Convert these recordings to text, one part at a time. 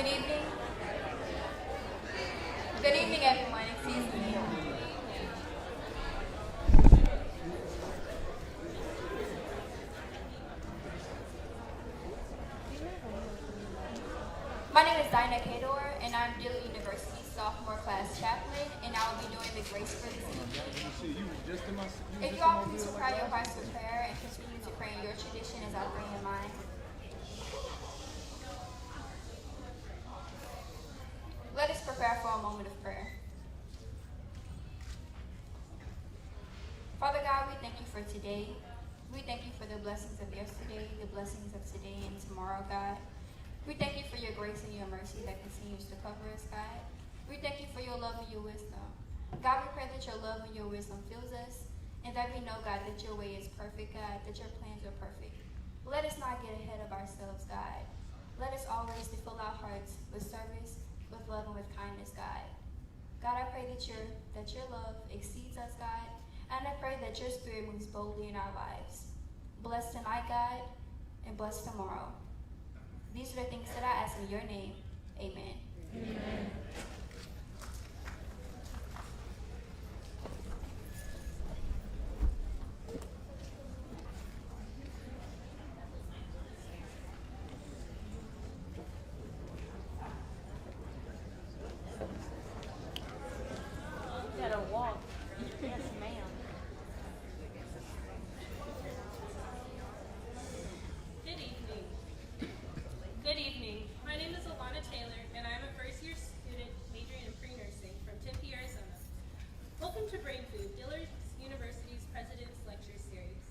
Good evening. Good evening, everyone. Excuse me. My name is Dinah Kador, and I'm Dillard University sophomore class chaplain, and I will be doing the grace for this evening. If you all please prepare your hearts for prayer and continue to pray in your tradition as I pray in mine. Let us prepare for a moment of prayer. Father God, we thank you for today. We thank you for the blessings of yesterday, the blessings of today and tomorrow, God. We thank you for your grace and your mercy that continues to cover us, God. We thank you for your love and your wisdom. God, we pray that your love and your wisdom fills us, and that we know, God, that your way is perfect, God, that your plans are perfect. Let us not get ahead of ourselves, God. Let us always fill our hearts with service, with love, and with kindness, God. God, I pray that your love exceeds us, God, and I pray that your spirit moves boldly in our lives. Bless tonight, God, and bless tomorrow. These are the things that I ask in your name. Amen. Amen. You gotta walk. Yes, ma'am. Good evening. Good evening. My name is Alana Taylor, and I'm a first-year student majoring in pre-nursing from Tempe, Arizona. Welcome to Brain Food, Dillard University's President's Lecture Series.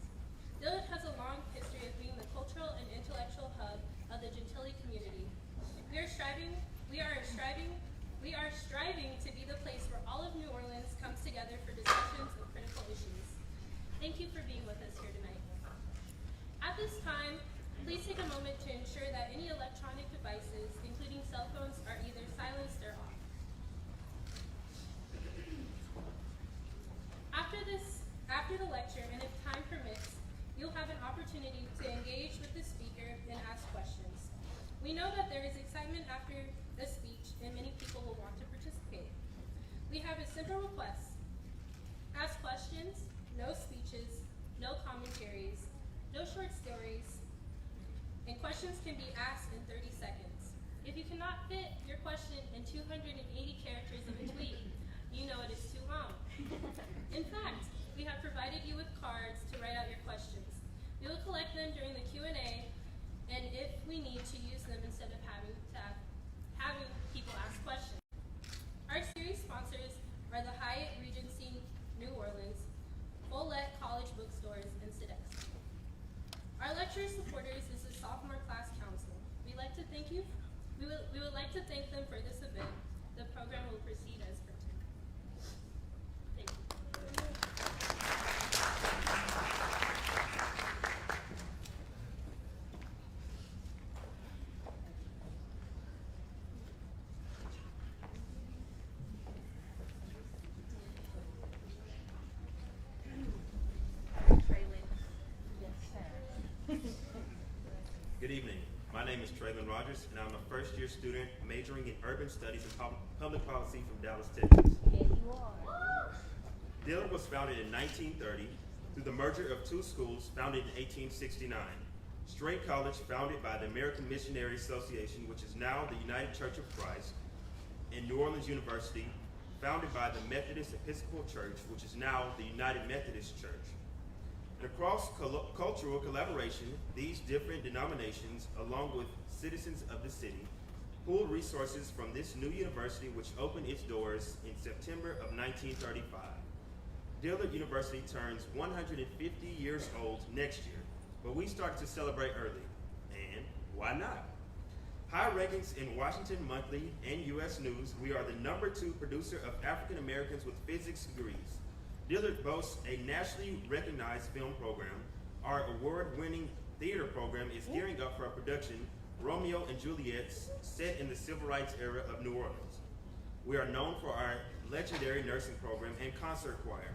Dillard has a long history of being the cultural and intellectual hub of the Gentilly community. We are striving to be the place where all of New Orleans comes together for discussions of critical issues. Thank you for being with us here tonight. At this time, please take a moment to ensure that any electronic devices, including cell phones, are either silenced or off. After the lecture, and if time permits, you'll have an opportunity to engage with the speaker and ask questions. We know that there is excitement after the speech, and many people will want to participate. We have a simple request. Ask questions, no speeches, no commentaries, no short stories, and questions can be asked in 30 seconds. If you cannot fit your question in 280 characters of a tweet, you know it is too long. In fact, we have provided you with cards to write out your questions. We will collect them during the Q&A, and if we need to use them instead of having people ask questions. Our series sponsors are the Hyatt Regency New Orleans, Follett College Bookstores, and Sidex. Our lecture supporters is the Sophomore Class Council. We would like to thank them for this event. The program will proceed as printed. Thank you. Good evening. My name is Traylon Rogers, and I'm a first-year student majoring in urban studies and public policy from Dallas, Texas. Yeah, you are. Dillard was founded in 1930 through the merger of two schools founded in 1869. Straight College, founded by the American Missionary Association, which is now the United Church of Christ, and New Orleans University, founded by the Methodist Episcopal Church, which is now the United Methodist Church. And across cultural collaboration, these different denominations, along with citizens of the city, pooled resources from this new university, which opened its doors in September of 1935. Dillard University turns 150 years old next year, but we started to celebrate early. And why not? High rankings in Washington Monthly and U.S. News, we are the #2 producer of African Americans with physics degrees. Dillard boasts a nationally recognized film program. Our award-winning theater program is gearing up for a production, Romeo and Juliet, set in the civil rights era of New Orleans. We are known for our legendary nursing program and concert choir.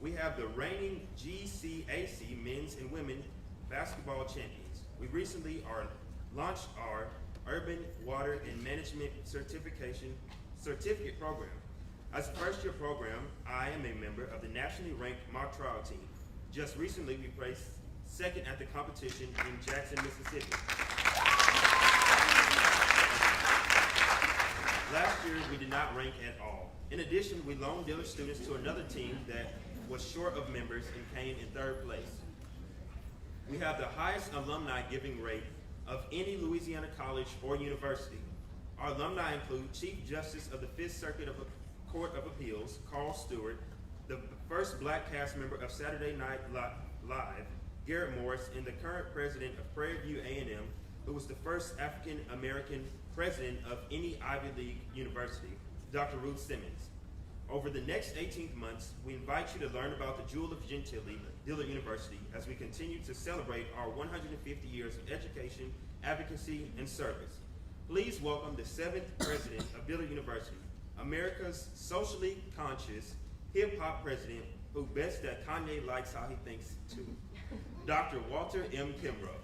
We have the reigning GCAC men's and women basketball champions. We recently launched our Urban Water and Management Certificate Program. As a first-year program, I am a member of the nationally ranked mock trial team. Just recently, we placed second at the competition in Jackson, Mississippi. Last year, we did not rank at all. In addition, we loaned dealer students to another team that was short of members and came in third place. We have the highest alumni giving rate of any Louisiana college or university. Our alumni include Chief Justice of the Fifth Circuit Court of Appeals, Carl Stewart, the first black cast member of Saturday Night Live, Garrett Morris, and the current president of Prairie View A&M, who was the first African American president of any Ivy League university, Dr. Ruth Simmons. Over the next 18 months, we invite you to learn about the Jewel of Gentilly, Dillard University, as we continue to celebrate our 150 years of education, advocacy, and service. Please welcome the 7th president of Dillard University, America's socially conscious hip-hop president who bets that Kanye likes how he thinks too, Dr. Walter M. Kimbrough.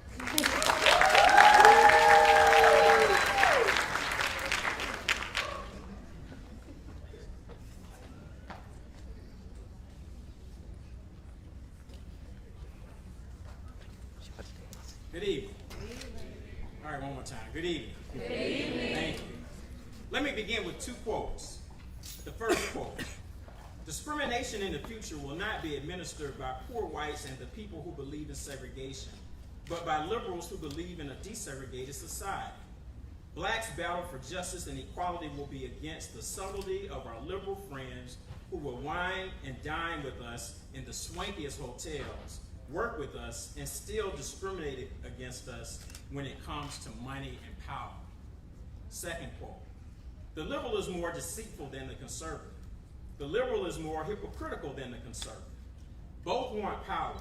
Good evening. All right, one more time. Good evening. Good evening. Thank you. Let me begin with 2 quotes. The first quote: discrimination in the future will not be administered by poor whites and the people who believe in segregation, but by liberals who believe in a desegregated society. Blacks' battle for justice and equality will be against the subtlety of our liberal friends who will wine and dine with us in the swankiest hotels, work with us, and still discriminate against us when it comes to money and power. Second quote: the liberal is more deceitful than the conservative. The liberal is more hypocritical than the conservative. Both want power,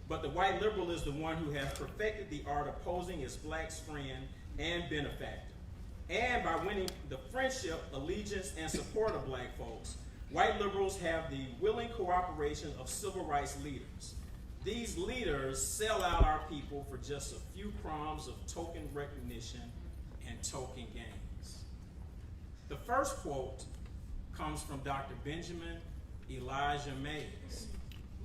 but the white liberal is the one who has perfected the art of posing as black's friend and benefactor. And by winning the friendship, allegiance, and support of black folks, white liberals have the willing cooperation of civil rights leaders. These leaders sell out our people for just a few crumbs of token recognition and token gains. The first quote comes from Dr. Benjamin Elijah Mays,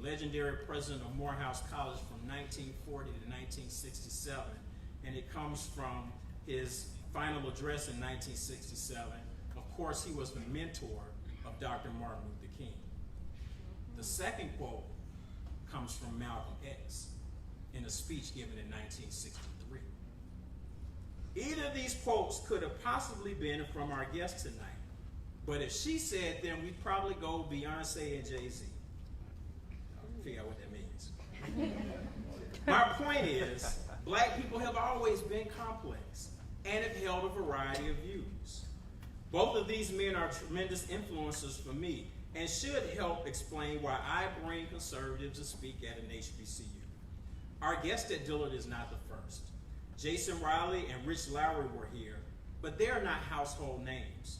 legendary president of Morehouse College from 1940 to 1967, and it comes from his final address in 1967. Of course, he was the mentor of Dr. Martin Luther King. The second quote comes from Malcolm X in a speech given in 1963. Either of these quotes could have possibly been from our guest tonight, but if she said them, we'd probably go Beyonce and Jay-Z. Figure out what that means. My point is, black people have always been complex and have held a variety of views. Both of these men are tremendous influences for me and should help explain why I bring conservatives to speak at an HBCU. Our guest at Dillard is not the first. Jason Riley and Rich Lowry were here, but they're not household names.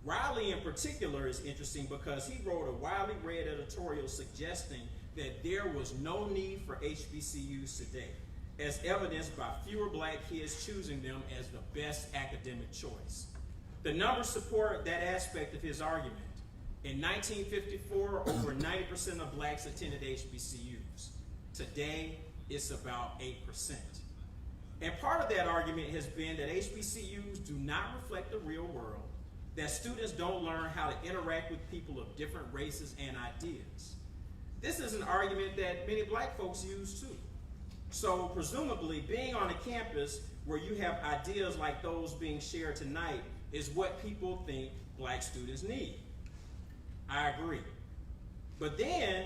Riley in particular is interesting because he wrote a widely read editorial suggesting that there was no need for HBCUs today, as evidenced by fewer black kids choosing them as the best academic choice. The numbers support that aspect of his argument. In 1954, over 90% of blacks attended HBCUs. Today, it's about 8%. And part of that argument has been that HBCUs do not reflect the real world, that students don't learn how to interact with people of different races and ideas. This is an argument that many black folks use too. So presumably, being on a campus where you have ideas like those being shared tonight is what people think black students need. I agree. But then,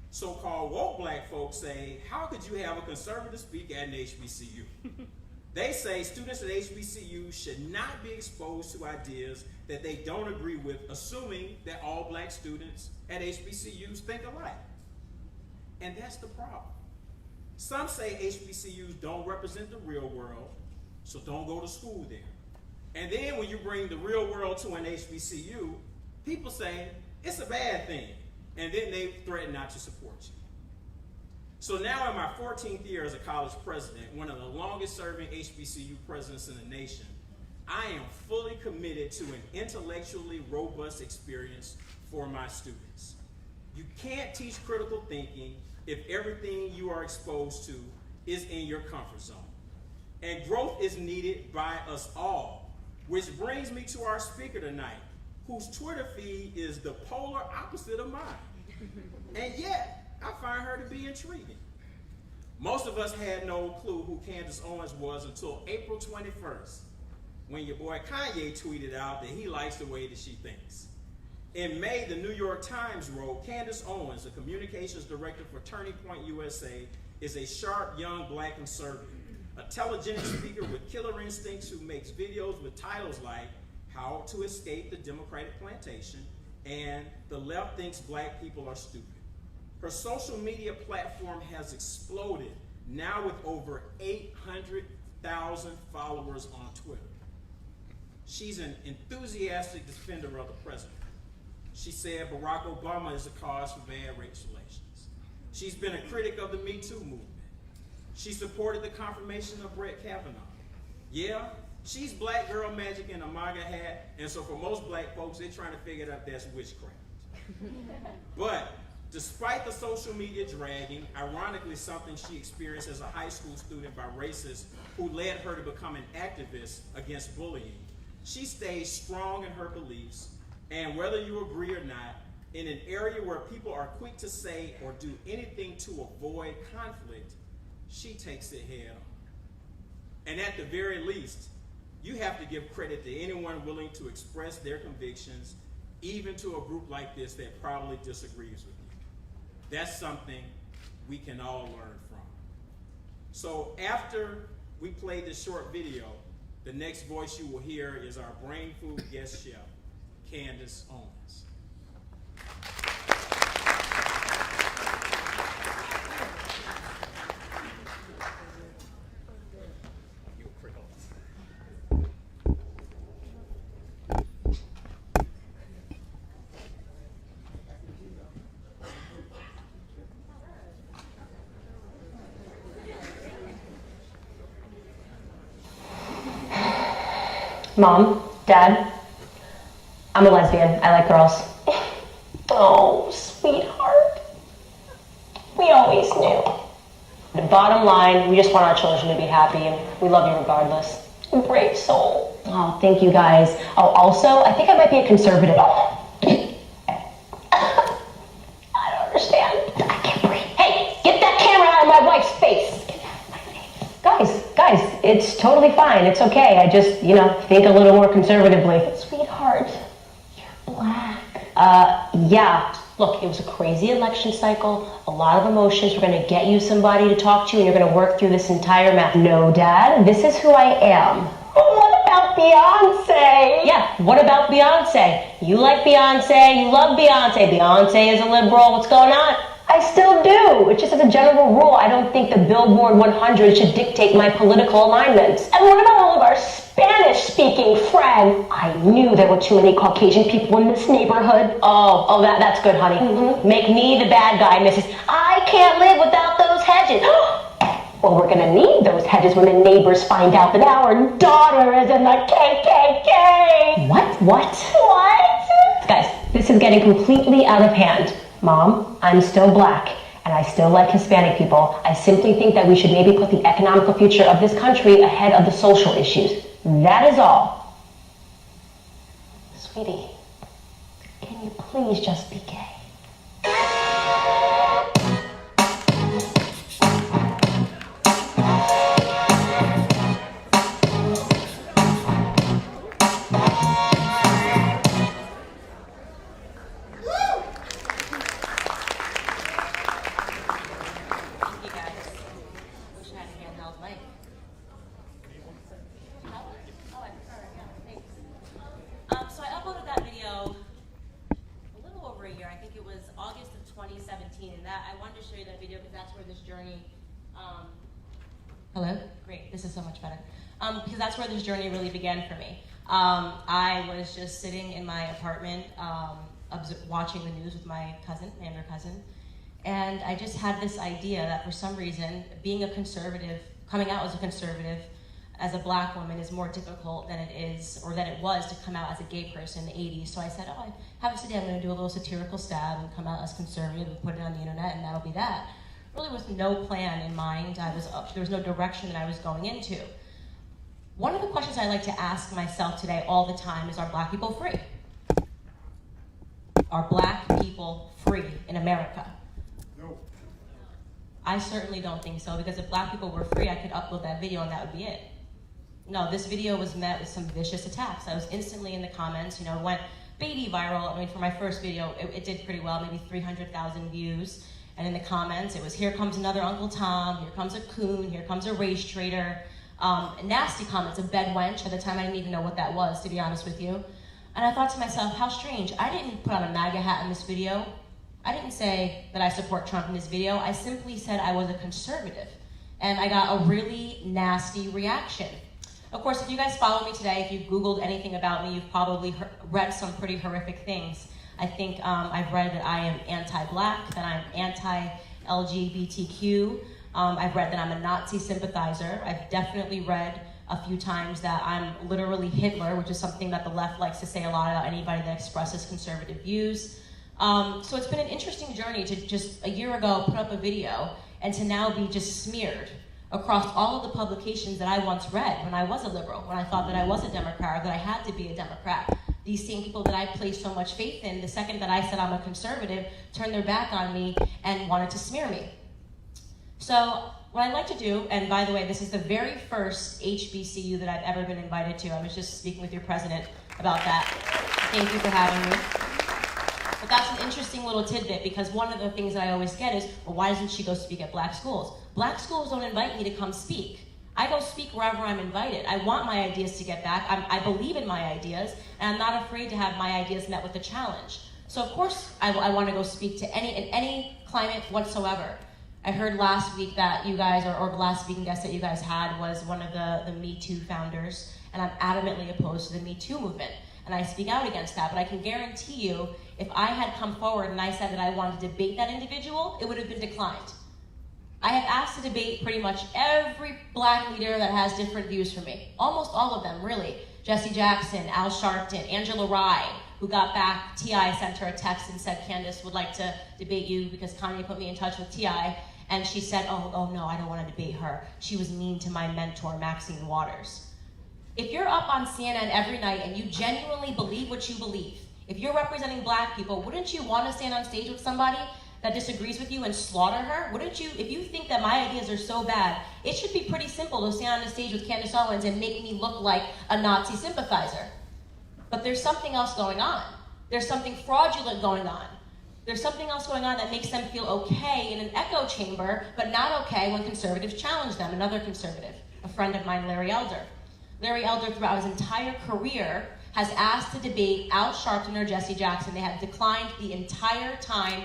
so-called woke black folks say, how could you have a conservative speak at an HBCU? They say students at HBCU should not be exposed to ideas that they don't agree with, assuming that all black students at HBCUs think alike. And that's the problem. Some say HBCUs don't represent the real world, so don't go to school there. And then when you bring the real world to an HBCU, people say it's a bad thing, and then they threaten not to support you. So now in my 14th year as a college president, one of the longest serving HBCU presidents in the nation, I am fully committed to an intellectually robust experience for my students. You can't teach critical thinking if everything you are exposed to is in your comfort zone. And growth is needed by us all, which brings me to our speaker tonight, whose Twitter feed is the polar opposite of mine. And yet, I find her to be intriguing. Most of us had no clue who Candace Owens was until April 21st, when your boy Kanye tweeted out that he likes the way that she thinks. In May, the New York Times wrote, Candace Owens, the communications director for Turning Point USA, is a sharp, young black conservative, a telegenic speaker with killer instincts who makes videos with titles like How to Escape the Democratic Plantation and The Left Thinks Black People Are Stupid. Her social media platform has exploded, now with over 800,000 followers on Twitter. She's an enthusiastic defender of the president. She said Barack Obama is a cause for bad race relations. She's been a critic of the Me Too movement. She supported the confirmation of Brett Kavanaugh. Yeah, she's black girl magic in a MAGA hat, and so for most black folks, they're trying to figure out that's witchcraft. But despite the social media dragging, ironically something she experienced as a high school student by racists who led her to become an activist against bullying, she stays strong in her beliefs, and whether you agree or not, in an area where people are quick to say or do anything to avoid conflict, she takes it head on. And at the very least, you have to give credit to anyone willing to express their convictions, even to a group like this that probably disagrees with you. That's something we can all learn from. So after we play this short video, the next voice you will hear is our brain food guest chef, Candace Owens. Mom, Dad, I'm a lesbian. I like girls. Oh, sweetheart. We always knew. The bottom line, we just want our children to be happy, and we love you regardless. Brave soul. Oh, thank you guys. Oh, also, I think I might be a conservative. I don't understand. I can't breathe. Hey, get that camera out of my wife's face. Guys, it's totally fine. It's okay. I just, think a little more conservatively. Sweetheart, you're black. Yeah. Look, it was a crazy election cycle, a lot of emotions. We're going to get you somebody to talk to, and you're going to work through this entire mess. No, Dad, this is who I am. What about Beyonce? Yeah, what about Beyonce? You like Beyonce, you love Beyonce. Beyonce is a liberal. What's going on? I still do. It's just as a general rule, I don't think the Billboard 100 should dictate my political alignments. And what about all of our Spanish-speaking friends? I knew there were too many Caucasian people in this neighborhood. Oh, that's good, honey. Mm-hmm. Make me the bad guy, Mrs. I can't live without those hedges. Well, we're gonna need those hedges when the neighbors find out that our daughter is in the KKK. What? Guys, this is getting completely out of hand. Mom, I'm still black, and I still like Hispanic people. I simply think that we should maybe put the economical future of this country ahead of the social issues. That is all. Sweetie, can you please just be gay? Hello? Great, this is so much better. Because that's where this journey really began for me. I was just sitting in my apartment watching the news with my cousin, my younger cousin, and I just had this idea that for some reason, being a conservative, coming out as a conservative, as a black woman is more difficult than it is, or than it was, to come out as a gay person in the 80s. So I said, oh, I have a today, I'm gonna do a little satirical stab and come out as conservative and put it on the internet, and that'll be that. Really with no plan in mind. There was no direction that I was going into. One of the questions I like to ask myself today all the time is, are black people free? Are black people free in America? No. I certainly don't think so, because if black people were free, I could upload that video and that would be it. No, this video was met with some vicious attacks. I was instantly in the comments, it went baby viral. I mean, for my first video, it did pretty well, maybe 300,000 views. And in the comments, it was, here comes another Uncle Tom, here comes a coon, here comes a race traitor. Nasty comments, a bed wench. At the time, I didn't even know what that was, to be honest with you. And I thought to myself, how strange. I didn't put on a MAGA hat in this video. I didn't say that I support Trump in this video. I simply said I was a conservative. And I got a really nasty reaction. Of course, if you guys follow me today, if you've Googled anything about me, you've probably read some pretty horrific things. I think I've read that I am anti-black, that I'm anti-LGBTQ. I've read that I'm a Nazi sympathizer. I've definitely read a few times that I'm literally Hitler, which is something that the left likes to say a lot about anybody that expresses conservative views. So it's been an interesting journey to just a year ago put up a video and to now be just smeared across all of the publications that I once read when I was a liberal, when I thought that I was a Democrat, or that I had to be a Democrat. These same people that I placed so much faith in, the second that I said I'm a conservative, turned their back on me and wanted to smear me. So what I'd like to do, and by the way, this is the very first HBCU that I've ever been invited to. I was just speaking with your president about that. Thank you for having me. But that's an interesting little tidbit, because one of the things that I always get is, well, why doesn't she go speak at black schools? Black schools don't invite me to come speak. I go speak wherever I'm invited. I want my ideas to get back. I believe in my ideas, and I'm not afraid to have my ideas met with a challenge. So of course, I want to go speak to in any climate whatsoever. I heard last week that you guys, or the last speaking guest that you guys had was one of the Me Too founders, and I'm adamantly opposed to the Me Too movement. And I speak out against that, but I can guarantee you, if I had come forward and I said that I wanted to debate that individual, it would have been declined. I have asked to debate pretty much every black leader that has different views from me. Almost all of them, really. Jesse Jackson, Al Sharpton, Angela Rye, who got back. T.I. sent her a text and said, Candace would like to debate you because Kanye put me in touch with T.I. And she said, oh no, I don't want to debate her. She was mean to my mentor, Maxine Waters. If you're up on CNN every night and you genuinely believe what you believe, if you're representing black people, wouldn't you want to stand on stage with somebody that disagrees with you and slaughter her? Wouldn't you, if you think that my ideas are so bad, it should be pretty simple to stand on the stage with Candace Owens and make me look like a Nazi sympathizer. But there's something else going on. There's something fraudulent going on. There's something else going on that makes them feel okay in an echo chamber, but not okay when conservatives challenge them. Another conservative, a friend of mine, Larry Elder. Larry Elder, throughout his entire career, has asked to debate Al Sharpton or Jesse Jackson. They have declined the entire time.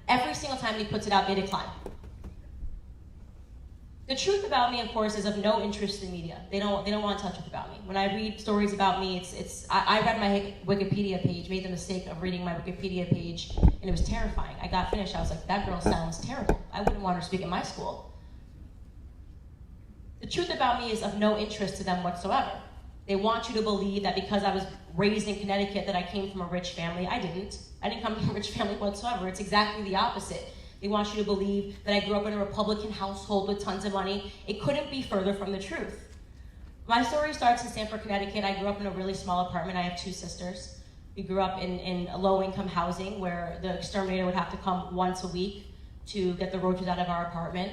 Every single time he puts it out, they decline. The truth about me, of course, is of no interest in media. They don't want to touch it about me. When I read stories about me, I read my Wikipedia page, made the mistake of reading my Wikipedia page, and it was terrifying. I got finished, I was like, that girl sounds terrible. I wouldn't want her to speak at my school. The truth about me is of no interest to them whatsoever. They want you to believe that because I was raised in Connecticut that I came from a rich family. I didn't. I didn't come from a rich family whatsoever. It's exactly the opposite. They want you to believe that I grew up in a Republican household with tons of money. It couldn't be further from the truth. My story starts in Stamford, Connecticut. I grew up in a really small apartment. I have two sisters. We grew up in low-income housing where the exterminator would have to come once a week to get the roaches out of our apartment.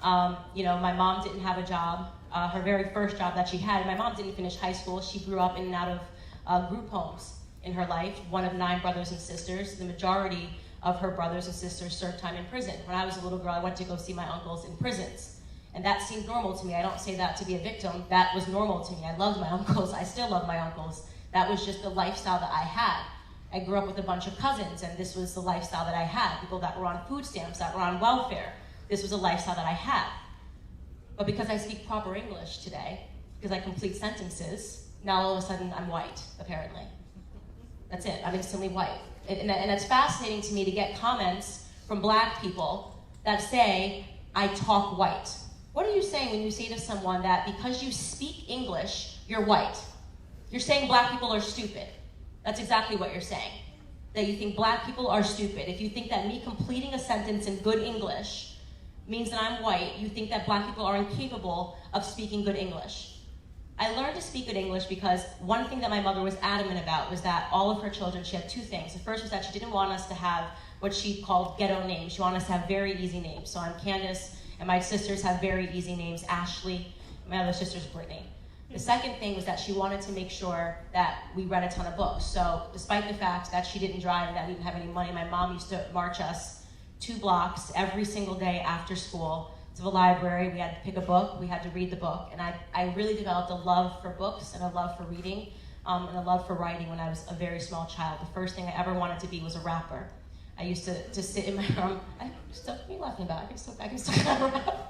My mom didn't have a job. Her very first job that she had, my mom didn't finish high school. She grew up in and out of group homes in her life, one of 9 brothers and sisters. The majority of her brothers and sisters served time in prison. When I was a little girl, I went to go see my uncles in prisons. And that seemed normal to me. I don't say that to be a victim. That was normal to me. I loved my uncles. I still love my uncles. That was just the lifestyle that I had. I grew up with a bunch of cousins, and this was the lifestyle that I had. People that were on food stamps, that were on welfare. This was a lifestyle that I had. But because I speak proper English today, because I complete sentences, now all of a sudden I'm white, apparently. That's it, I'm instantly white. And it's fascinating to me to get comments from black people that say, I talk white. What are you saying when you say to someone that because you speak English, you're white? You're saying black people are stupid. That's exactly what you're saying. That you think black people are stupid. If you think that me completing a sentence in good English means that I'm white, you think that black people are incapable of speaking good English. I learned to speak good English because one thing that my mother was adamant about was that all of her children, she had two things. The first was that she didn't want us to have what she called ghetto names. She wanted us to have very easy names. So I'm Candace, and my sisters have very easy names, Ashley. My other sister's Brittany. The second thing was that she wanted to make sure that we read a ton of books. So despite the fact that she didn't drive and that we didn't have any money, my mom used to march us 2 blocks every single day after school to the library. We had to pick a book, we had to read the book. And I really developed a love for books and a love for reading and a love for writing when I was a very small child. The first thing I ever wanted to be was a rapper. I used to sit in my room. What are you laughing about? I can still kind of rap.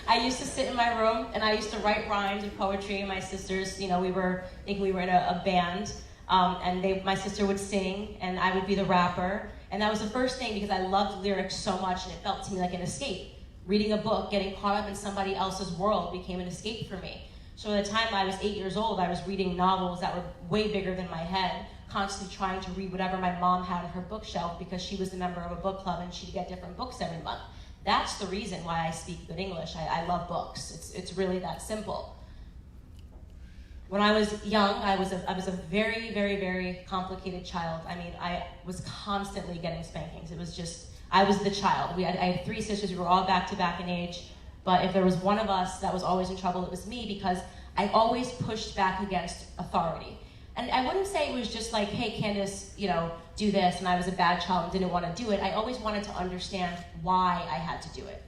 I used to sit in my room and I used to write rhymes and poetry. And my sisters, we were in a band, and my sister would sing and I would be the rapper. And that was the first thing because I loved lyrics so much and it felt to me like an escape. Reading a book, getting caught up in somebody else's world became an escape for me. So at the time I was 8 years old, I was reading novels that were way bigger than my head, constantly trying to read whatever my mom had on her bookshelf because she was a member of a book club and she'd get different books every month. That's the reason why I speak good English. I love books. It's really that simple. When I was young, I was a very, very, very complicated child. I mean, I was constantly getting spankings. It was just, I was the child. I had 3 sisters. We were all back to back in age. But if there was one of us that was always in trouble, it was me because I always pushed back against authority. And I wouldn't say it was just like, hey, Candace, do this, and I was a bad child and didn't want to do it. I always wanted to understand why I had to do it.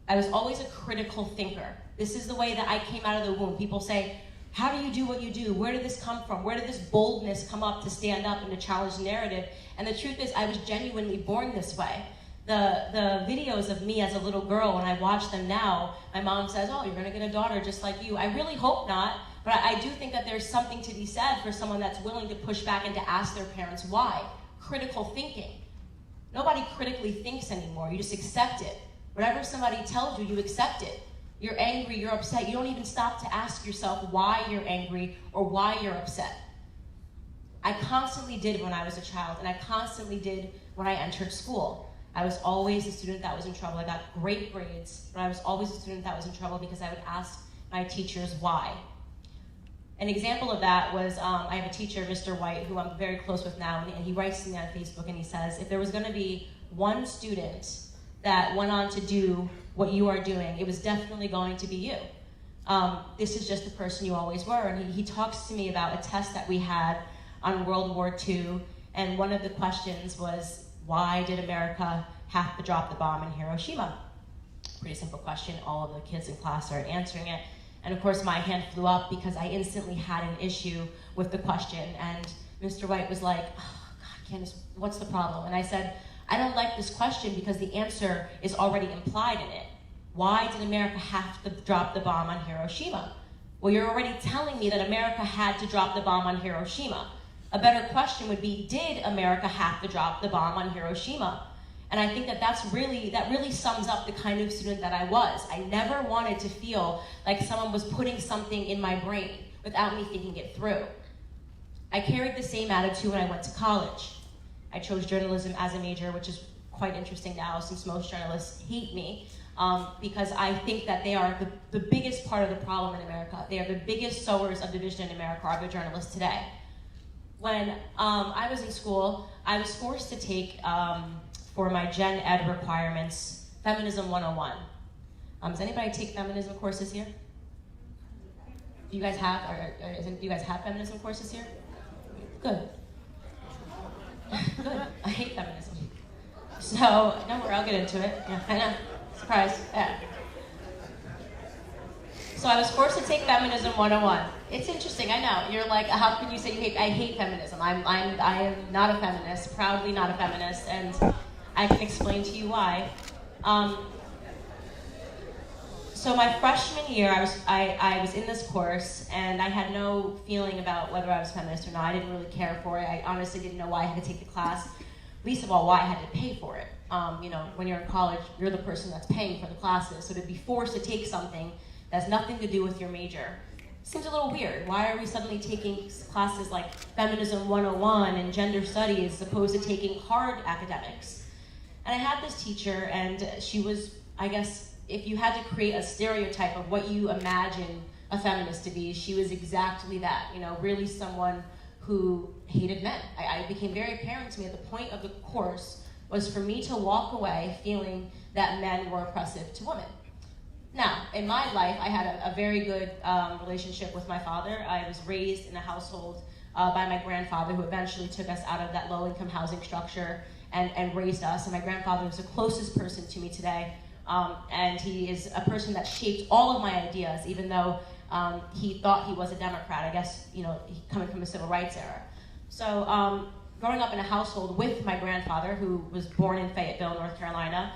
I was always a critical thinker. This is the way that I came out of the womb. People say, how do you do what you do? Where did this come from? Where did this boldness come up to stand up and to challenge the narrative? And the truth is, I was genuinely born this way. The videos of me as a little girl, when I watch them now, my mom says, oh, you're going to get a daughter just like you. I really hope not. But I do think that there's something to be said for someone that's willing to push back and to ask their parents why. Critical thinking. Nobody critically thinks anymore. You just accept it. Whatever somebody tells you, you accept it. You're angry, you're upset. You don't even stop to ask yourself why you're angry or why you're upset. I constantly did when I was a child, and I constantly did when I entered school. I was always a student that was in trouble. I got great grades, but I was always a student that was in trouble because I would ask my teachers why. An example of that was, I have a teacher, Mr. White, who I'm very close with now, and he writes to me on Facebook and he says, if there was going to be one student that went on to do what you are doing, it was definitely going to be you. This is just the person you always were. And he talks to me about a test that we had on World War II, and one of the questions was, why did America have to drop the bomb in Hiroshima? Pretty simple question. All of the kids in class started answering it. And of course, my hand flew up because I instantly had an issue with the question. And Mr. White was like, oh, God, Candace, what's the problem? And I said, I don't like this question because the answer is already implied in it. Why did America have to drop the bomb on Hiroshima? Well, you're already telling me that America had to drop the bomb on Hiroshima. A better question would be, did America have to drop the bomb on Hiroshima? And I think that really sums up the kind of student that I was. I never wanted to feel like someone was putting something in my brain without me thinking it through. I carried the same attitude when I went to college. I chose journalism as a major, which is quite interesting now since most journalists hate me, because I think that they are the biggest part of the problem in America. They are the biggest sowers of division in America, are the journalists today. When I was in school, I was forced to take, for my gen ed requirements, Feminism 101. Does anybody take feminism courses here? Do you guys have, do you guys have feminism courses here? Good. Good. I hate feminism. So, don't worry, I'll get into it. Yeah, I know. Surprise. Yeah. So I was forced to take Feminism 101. It's interesting, I know. You're like, how can you say you hate? I hate feminism. I am not a feminist, proudly not a feminist, and I can explain to you why. So my freshman year, I was in this course, and I had no feeling about whether I was feminist or not. I didn't really care for it. I honestly didn't know why I had to take the class. least of all why I had to pay for it. When you're in college, you're the person that's paying for the classes, so to be forced to take something that has nothing to do with your major seems a little weird. Why are we suddenly taking classes like Feminism 101 and Gender Studies as opposed to taking hard academics? And I had this teacher, and she was, I guess, if you had to create a stereotype of what you imagine a feminist to be, she was exactly that, really someone who hated men. I became very apparent to me at the point of the course was for me to walk away feeling that men were oppressive to women. Now, in my life, I had a very good relationship with my father. I was raised in a household by my grandfather, who eventually took us out of that low-income housing structure and raised us. And my grandfather was the closest person to me today. And he is a person that shaped all of my ideas, even though he thought he was a Democrat, I guess, coming from the civil rights era. So growing up in a household with my grandfather, who was born in Fayetteville, North Carolina,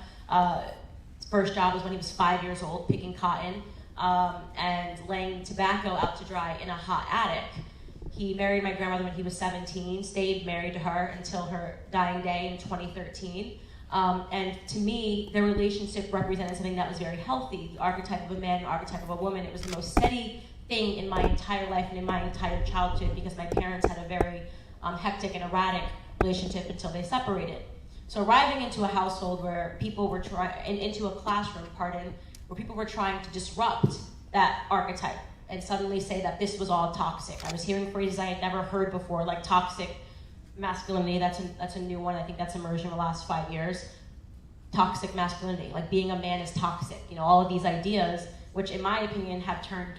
his first job was when he was 5 years old, picking cotton and laying tobacco out to dry in a hot attic. He married my grandmother when he was 17, stayed married to her until her dying day in 2013. And to me, their relationship represented something that was very healthy. The archetype of a man, the archetype of a woman. It was the most steady thing in my entire life and in my entire childhood, because my parents had a very hectic and erratic relationship until they separated. So arriving into a household where people were into a classroom, where people were trying to disrupt that archetype and suddenly say that this was all toxic. I was hearing phrases I had never heard before, like toxic masculinity. That's a new one. I think that's emerged in the last 5 years. Toxic masculinity, like being a man is toxic. All of these ideas, which in my opinion have turned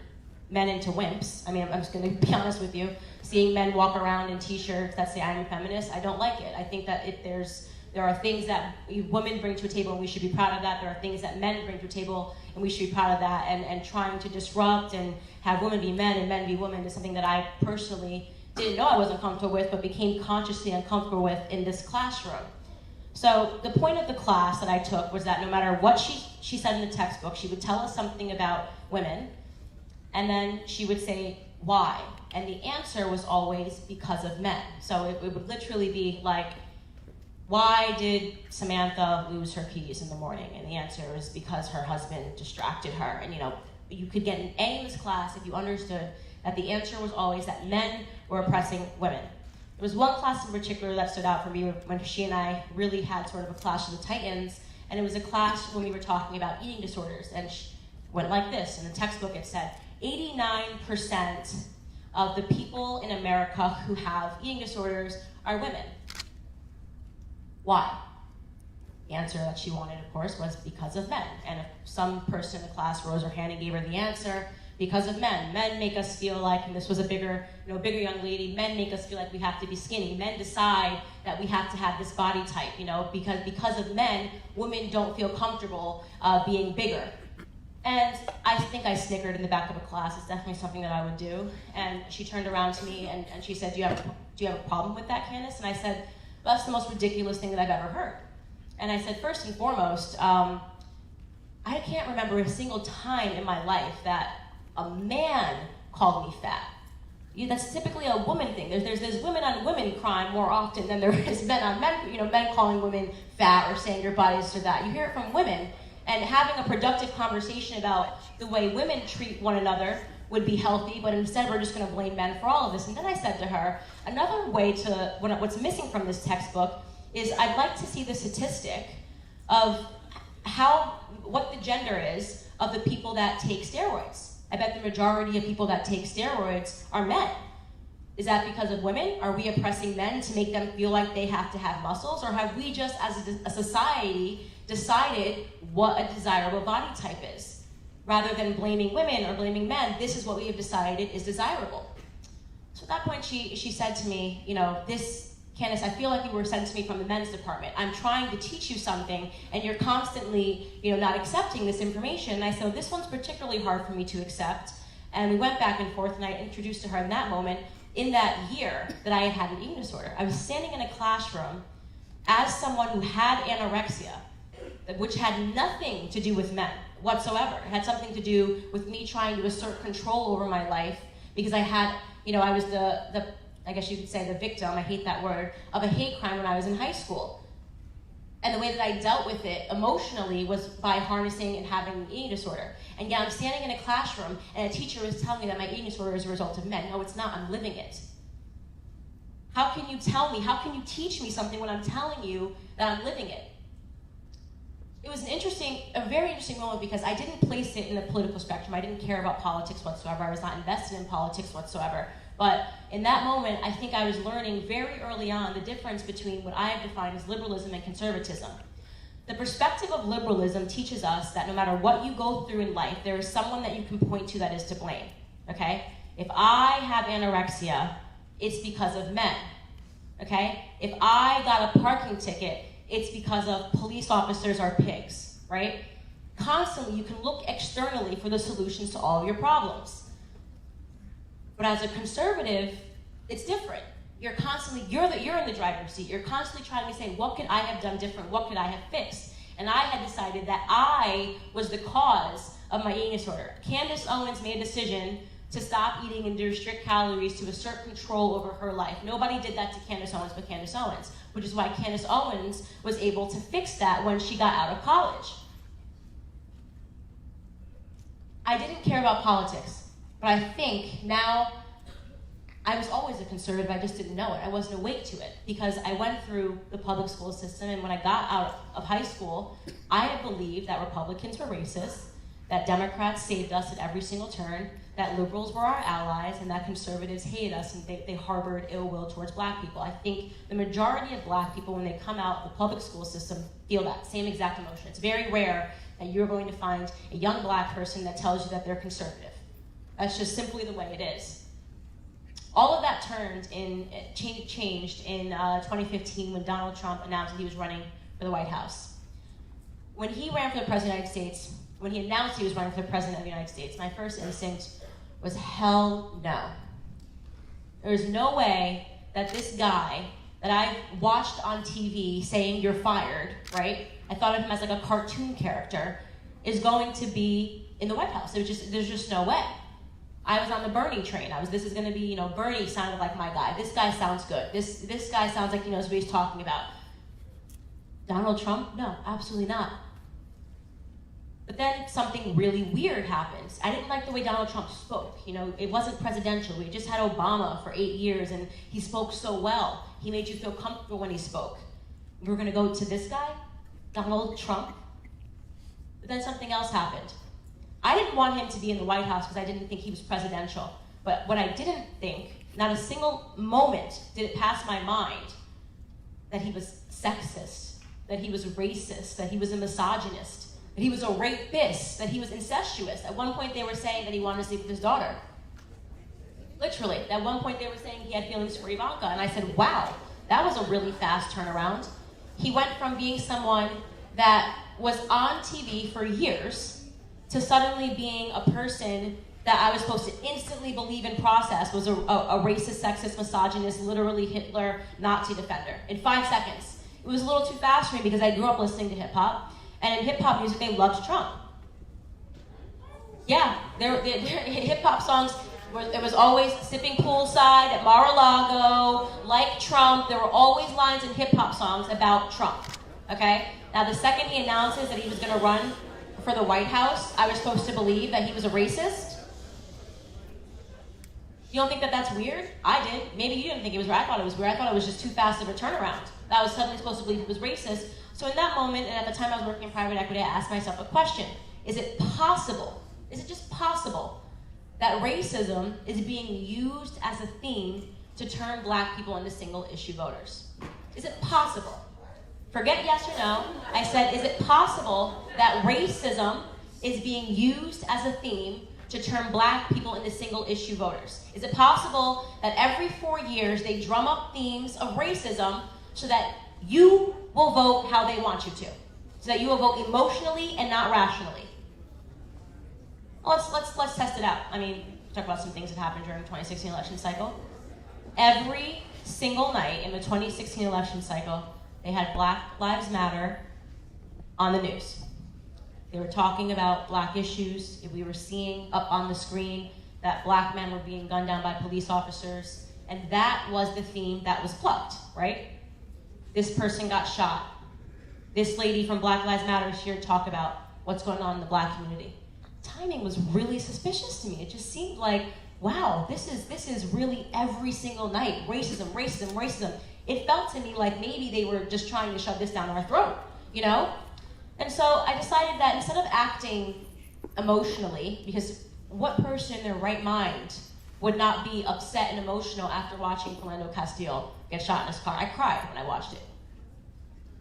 men into wimps. I mean, I'm just going to be honest with you. Seeing men walk around in t-shirts that say I'm a feminist, I don't like it. I think that there are things that women bring to a table and we should be proud of that. There are things that men bring to a table and we should be proud of that. And trying to disrupt and have women be men and men be women is something that I personally didn't know I wasn't comfortable with, but became consciously uncomfortable with in this classroom. So the point of the class that I took was that no matter what she said in the textbook, she would tell us something about women, and then she would say, why? And the answer was always because of men. So it would literally be like, why did Samantha lose her keys in the morning? And the answer was because her husband distracted her. And you could get an A in this class if you understood that the answer was always that men were oppressing women. There was one class in particular that stood out for me when she and I really had sort of a clash of the titans, and it was a class when we were talking about eating disorders, and she went like this. In the textbook it said, 89% of the people in America who have eating disorders are women. Why? The answer that she wanted, of course, was because of men. And if some person in the class rose her hand and gave her the answer, because of men. Men make us feel like, and this was a bigger young lady, men make us feel like we have to be skinny. Men decide that we have to have this body type, because of men, women don't feel comfortable being bigger. And I think I snickered in the back of a class. It's definitely something that I would do. And she turned around to me and she said, do you have a problem with that, Candace? And I said, well, that's the most ridiculous thing that I've ever heard. And I said, first and foremost, I can't remember a single time in my life that a man called me fat. That's typically a woman thing. There's women on women crime more often than there is men on men. Men calling women fat or saying your body's to that. You hear it from women, and having a productive conversation about the way women treat one another would be healthy. But instead, we're just going to blame men for all of this. And then I said to her, another way to what's missing from this textbook is I'd like to see the statistic of what the gender is of the people that take steroids. I bet the majority of people that take steroids are men. Is that because of women? Are we oppressing men to make them feel like they have to have muscles? Or have we just, as a society, decided what a desirable body type is? Rather than blaming women or blaming men, this is what we have decided is desirable. So at that point, she said to me, Candace, I feel like you were sent to me from the men's department. I'm trying to teach you something, and you're constantly, not accepting this information. And I said, this one's particularly hard for me to accept. And we went back and forth, and I introduced to her in that moment, in that year, that I had an eating disorder. I was standing in a classroom as someone who had anorexia, which had nothing to do with men whatsoever. It had something to do with me trying to assert control over my life, because I had, I was the I guess you could say the victim, I hate that word, of a hate crime when I was in high school. And the way that I dealt with it emotionally was by harnessing and having an eating disorder. And yeah, I'm standing in a classroom and a teacher is telling me that my eating disorder is a result of men. No, it's not. I'm living it. How can you tell me? How can you teach me something when I'm telling you that I'm living it? It was a very interesting moment because I didn't place it in the political spectrum. I didn't care about politics whatsoever. I was not invested in politics whatsoever. But in that moment, I think I was learning very early on the difference between what I have defined as liberalism and conservatism. The perspective of liberalism teaches us that no matter what you go through in life, there is someone that you can point to that is to blame, okay? If I have anorexia, it's because of men, okay? If I got a parking ticket, it's because of police officers are pigs, right? Constantly, you can look externally for the solutions to all of your problems. But as a conservative, it's different. You're in the driver's seat. You're constantly trying to say, what could I have done different? What could I have fixed? And I had decided that I was the cause of my eating disorder. Candace Owens made a decision to stop eating and to restrict calories to assert control over her life. Nobody did that to Candace Owens but Candace Owens, which is why Candace Owens was able to fix that when she got out of college. I didn't care about politics. But I think now, I was always a conservative, I just didn't know it. I wasn't awake to it because I went through the public school system, and when I got out of high school, I had believed that Republicans were racist, that Democrats saved us at every single turn, that liberals were our allies, and that conservatives hated us and they harbored ill will towards black people. I think the majority of black people, when they come out of the public school system, feel that same exact emotion. It's very rare that you're going to find a young black person that tells you that they're conservative. That's just simply the way it is. All of that changed in 2015 when Donald Trump announced that he was running for the White House. When he ran for the President of the United States, when he announced he was running for the President of the United States, my first instinct was, hell no. There's no way that this guy that I've watched on TV saying you're fired, right? I thought of him as like a cartoon character, is going to be in the White House. There's just no way. I was on the Bernie train. This is going to be, Bernie sounded like my guy. This guy sounds good. This guy sounds like he knows what he's talking about. Donald Trump? No, absolutely not. But then something really weird happens. I didn't like the way Donald Trump spoke. It wasn't presidential. We just had Obama for 8 years, and he spoke so well. He made you feel comfortable when he spoke. We were going to go to this guy, Donald Trump. But then something else happened. I didn't want him to be in the White House because I didn't think he was presidential. But what I didn't think, not a single moment did it pass my mind that he was sexist, that he was racist, that he was a misogynist, that he was a rapist, that he was incestuous. At one point they were saying that he wanted to sleep with his daughter. Literally. At one point they were saying he had feelings for Ivanka. And I said, wow, that was a really fast turnaround. He went from being someone that was on TV for years to suddenly being a person that I was supposed to instantly believe and process was a racist, sexist, misogynist, literally Hitler, Nazi defender. In 5 seconds. It was a little too fast for me because I grew up listening to hip-hop. And in hip-hop music, they loved Trump. Yeah, hip-hop songs, there was always sipping poolside at Mar-a-Lago, like Trump. There were always lines in hip-hop songs about Trump, okay? Now, the second he announces that he was going to run for the White House, I was supposed to believe that he was a racist. You don't think that that's weird? I did. Maybe you didn't think it was weird. I thought it was weird. I thought it was just too fast of a turnaround. That I was suddenly supposed to believe he was racist. So in that moment, and at the time I was working in private equity, I asked myself a question. Is it possible, is it just possible, that racism is being used as a theme to turn black people into single-issue voters? Is it possible? Forget yes or no. I said, is it possible that racism is being used as a theme to turn black people into single-issue voters? Is it possible that every 4 years they drum up themes of racism so that you will vote how they want you to? So that you will vote emotionally and not rationally? Well, let's test it out. Talk about some things that happened during the 2016 election cycle. Every single night in the 2016 election cycle, they had Black Lives Matter on the news. They were talking about black issues. We were seeing up on the screen that black men were being gunned down by police officers. And that was the theme that was plucked, right? This person got shot. This lady from Black Lives Matter is here to talk about what's going on in the black community. Timing was really suspicious to me. It just seemed like, wow, this is really every single night. Racism, racism, racism. It felt to me like maybe they were just trying to shove this down our throat, you know? And so I decided that instead of acting emotionally, because what person in their right mind would not be upset and emotional after watching Philando Castile get shot in his car? I cried when I watched it.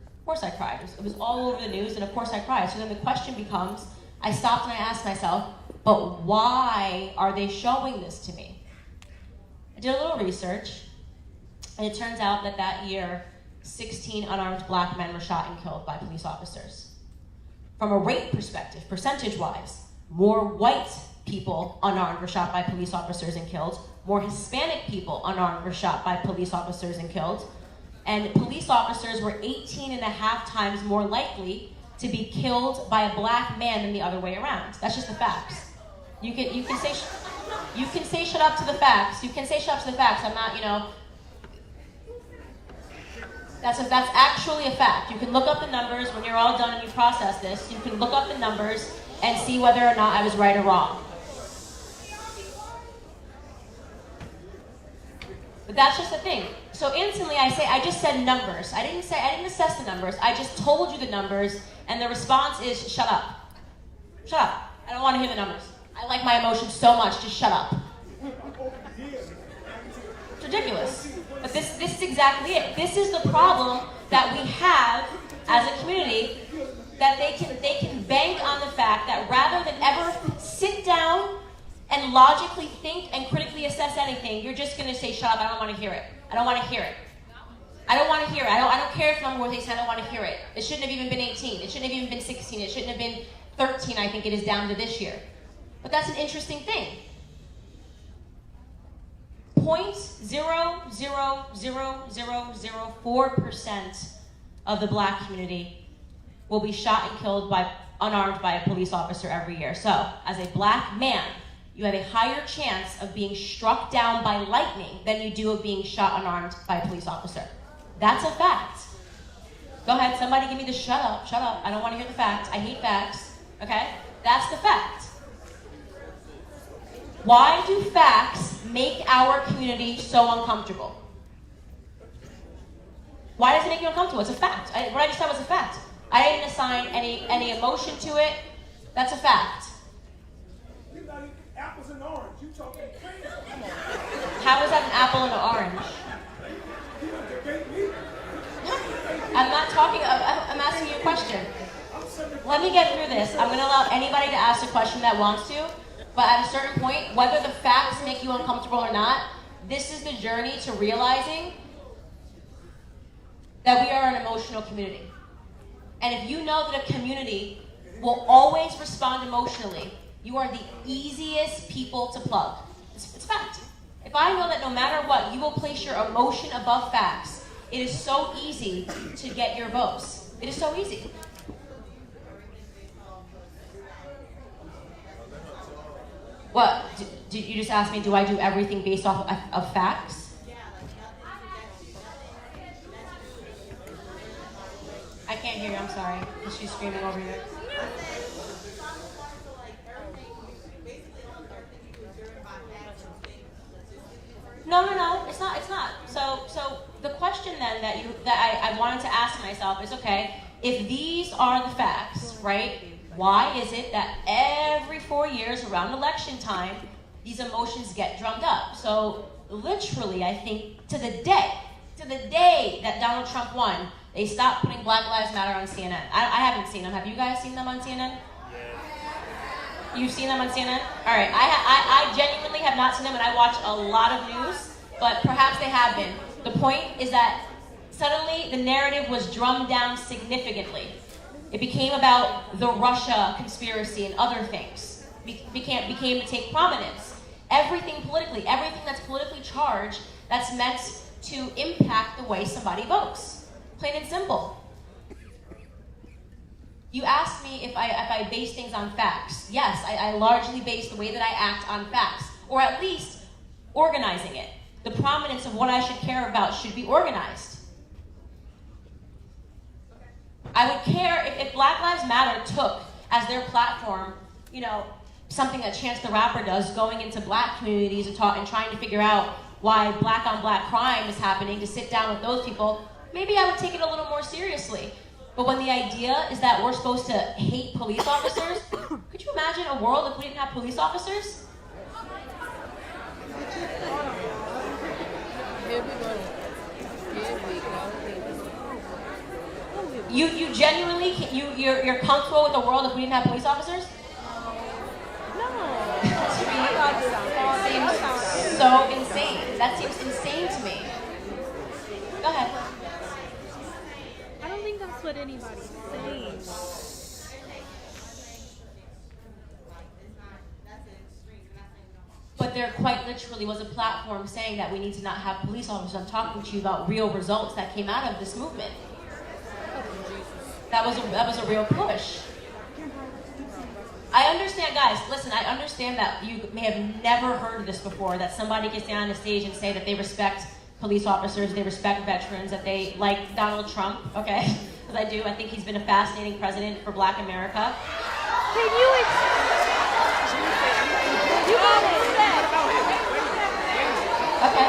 Of course I cried. It was all over the news, and of course I cried. So then the question becomes, I stopped and I asked myself, but why are they showing this to me? I did a little research, and it turns out that that year, 16 unarmed black men were shot and killed by police officers. From a rate perspective, percentage-wise, more white people unarmed were shot by police officers and killed. More Hispanic people unarmed were shot by police officers and killed. And police officers were 18 and a half times more likely to be killed by a black man than the other way around. That's just the facts. You can say shut up to the facts. You can say shut up to the facts. I'm not, you know. That's actually a fact. You can look up the numbers when you're all done and you process this. You can look up the numbers and see whether or not I was right or wrong. But that's just the thing. So instantly I just said numbers. I didn't assess the numbers. I just told you the numbers, and the response is shut up. Shut up. I don't want to hear the numbers. I like my emotions so much, just shut up. It's ridiculous. But this is exactly it. This is the problem that we have as a community, that they can bank on the fact that rather than ever sit down and logically think and critically assess anything, you're just going to say, shut up, I don't want to hear it. I don't want to hear it. I don't want to hear it. I don't care if the number was 18, I don't want to hear it. It shouldn't have even been 18. It shouldn't have even been 16. It shouldn't have been 13, I think it is down to this year. But that's an interesting thing. 0.00004% of the black community will be shot and killed unarmed by a police officer every year. So, as a black man, you have a higher chance of being struck down by lightning than you do of being shot unarmed by a police officer. That's a fact. Go ahead, somebody give me the shut up, I don't want to hear the facts, I hate facts, okay? That's the fact. Why do facts make our community so uncomfortable? Why does it make you uncomfortable? It's a fact. What I just said was a fact. I didn't assign any emotion to it. That's a fact. You know, apples and orange. You talking crazy. How is that an apple and an orange? You don't debate me. I'm not talking, I'm asking you a question. Let me get through this. I'm going to allow anybody to ask a question that wants to, but at a certain point, whether the facts make you uncomfortable or not, this is the journey to realizing that we are an emotional community. And if you know that a community will always respond emotionally, you are the easiest people to plug. It's fact. If I know that no matter what, you will place your emotion above facts, it is so easy to get your votes. It is so easy. What? Did you just ask me, do I do everything based off of facts? I can't hear you, I'm sorry. She's screaming over here. No, it's not. So the question then that I wanted to ask myself is, okay, if these are the facts, right, why is it that every 4 years around election time, these emotions get drummed up? So literally, I think to the day that Donald Trump won, they stopped putting Black Lives Matter on CNN. I haven't seen them. Have you guys seen them on CNN? You've seen them on CNN? All right. I genuinely have not seen them, and I watch a lot of news, but perhaps they have been. The point is that suddenly the narrative was drummed down significantly. It became about the Russia conspiracy and other things. Became to take prominence. Everything politically, everything that's politically charged, that's meant to impact the way somebody votes. Plain and simple. You asked me if I base things on facts. Yes, I largely base the way that I act on facts, or at least organizing it. the prominence of what I should care about should be organized. I would care if Black Lives Matter took as their platform, you know, something that Chance the Rapper does, going into black communities and trying to figure out why black on black crime is happening, to sit down with those people, maybe I would take it a little more seriously. But when the idea is that we're supposed to hate police officers, could you imagine a world if we didn't have police officers? Here we go. You genuinely, you're comfortable with a world if we didn't have police officers? Seems so insane. That seems insane to me. Go ahead. I don't think that's what anybody's saying. But there quite literally was a platform saying that we need to not have police officers. I'm talking to you about real results that came out of this movement. That was a real push. I understand, guys, listen, I understand that you may have never heard this before, that somebody can stand on the stage and say that they respect police officers, they respect veterans, that they like Donald Trump, okay? Because I do. I think he's been a fascinating president for Black America. Can you you gotta Okay.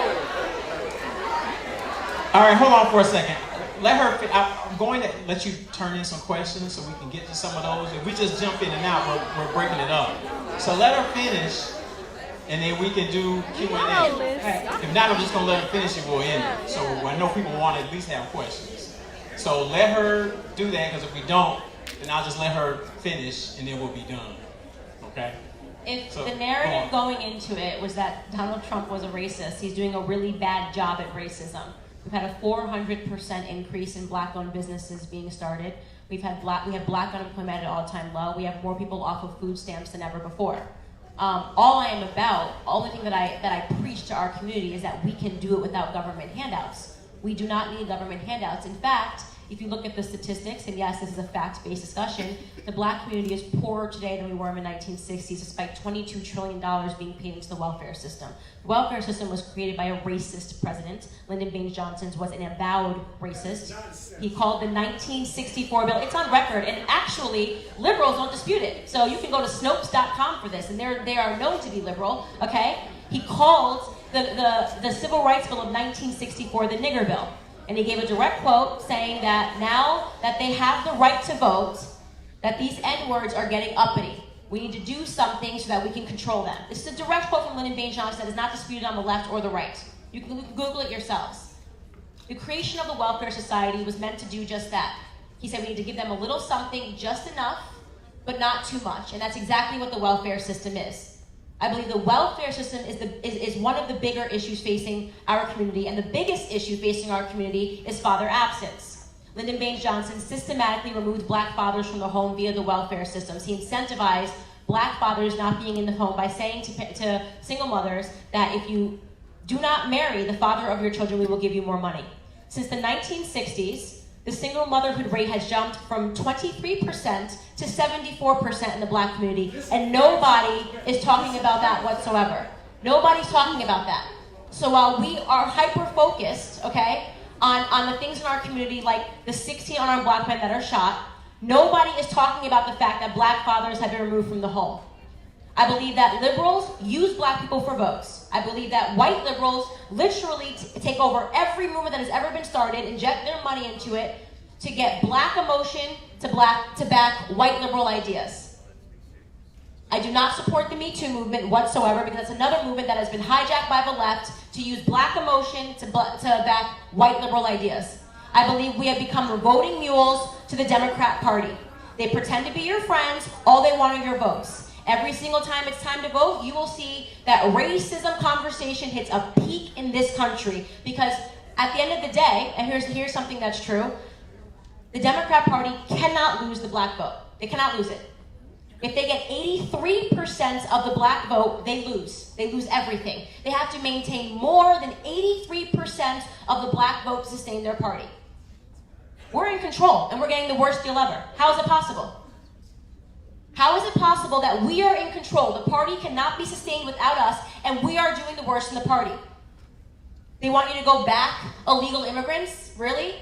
All right, hold on for a second. Let her. I'm going to let you turn in some questions so we can get to some of those. If we just jump in and out, we're breaking it up. So let her finish, and then we can do Q&A. If not, I'm just gonna let her finish and we'll end it. So I know people want to at least have questions. So let her do that, because if we don't, then I'll just let her finish, and then we'll be done. Okay? If the narrative going into it was that Donald Trump was a racist, he's doing a really bad job at racism. We've had a 400% increase in black-owned businesses being started. We have black unemployment at an all-time low. We have more people off of food stamps than ever before. All I am about, only thing that I preach to our community is that we can do it without government handouts. We do not need government handouts. In fact, if you look at the statistics, and yes, this is a fact-based discussion, the black community is poorer today than we were in the 1960s, despite $22 trillion being paid into the welfare system. The welfare system was created by a racist president. Lyndon Baines Johnson was an avowed racist. He called the 1964 bill, it's on record, and actually, liberals don't dispute it. So you can go to Snopes.com for this, and they are known to be liberal, okay? He called the Civil Rights Bill of 1964 the nigger bill. And he gave a direct quote saying that now that they have the right to vote, that these N-words are getting uppity. We need to do something so that we can control them. This is a direct quote from Lyndon Baines Johnson that is not disputed on the left or the right. You can Google it yourselves. The creation of the welfare society was meant to do just that. He said we need to give them a little something, just enough, but not too much. And that's exactly what the welfare system is. I believe the welfare system is one of the bigger issues facing our community, and the biggest issue facing our community is father absence. Lyndon Baines Johnson systematically removed black fathers from the home via the welfare systems. He incentivized black fathers not being in the home by saying to single mothers that if you do not marry the father of your children, we will give you more money. Since the 1960s, the single motherhood rate has jumped from 23% to 74% in the black community, and nobody is talking about that whatsoever. Nobody's talking about that. So while we are hyper-focused, okay, on the things in our community, like the 16 unarmed black men that are shot, nobody is talking about the fact that black fathers have been removed from the home. I believe that liberals use black people for votes. I believe that white liberals literally take over every movement that has ever been started, inject their money into it to get black emotion to back white liberal ideas. I do not support the Me Too movement whatsoever, because it's another movement that has been hijacked by the left to use black emotion to back white liberal ideas. I believe we have become the voting mules to the Democrat Party. They pretend to be your friends, all they want are your votes. Every single time it's time to vote, you will see that racism conversation hits a peak in this country, because at the end of the day, and here's something that's true, the Democrat Party cannot lose the black vote. They cannot lose it. If they get 83% of the black vote, they lose. They lose everything. They have to maintain more than 83% of the black vote to sustain their party. We're in control, and we're getting the worst deal ever. How is it possible? How is it possible that we are in control? The party cannot be sustained without us, and we are doing the worst in the party. They want you to go back illegal immigrants? Really?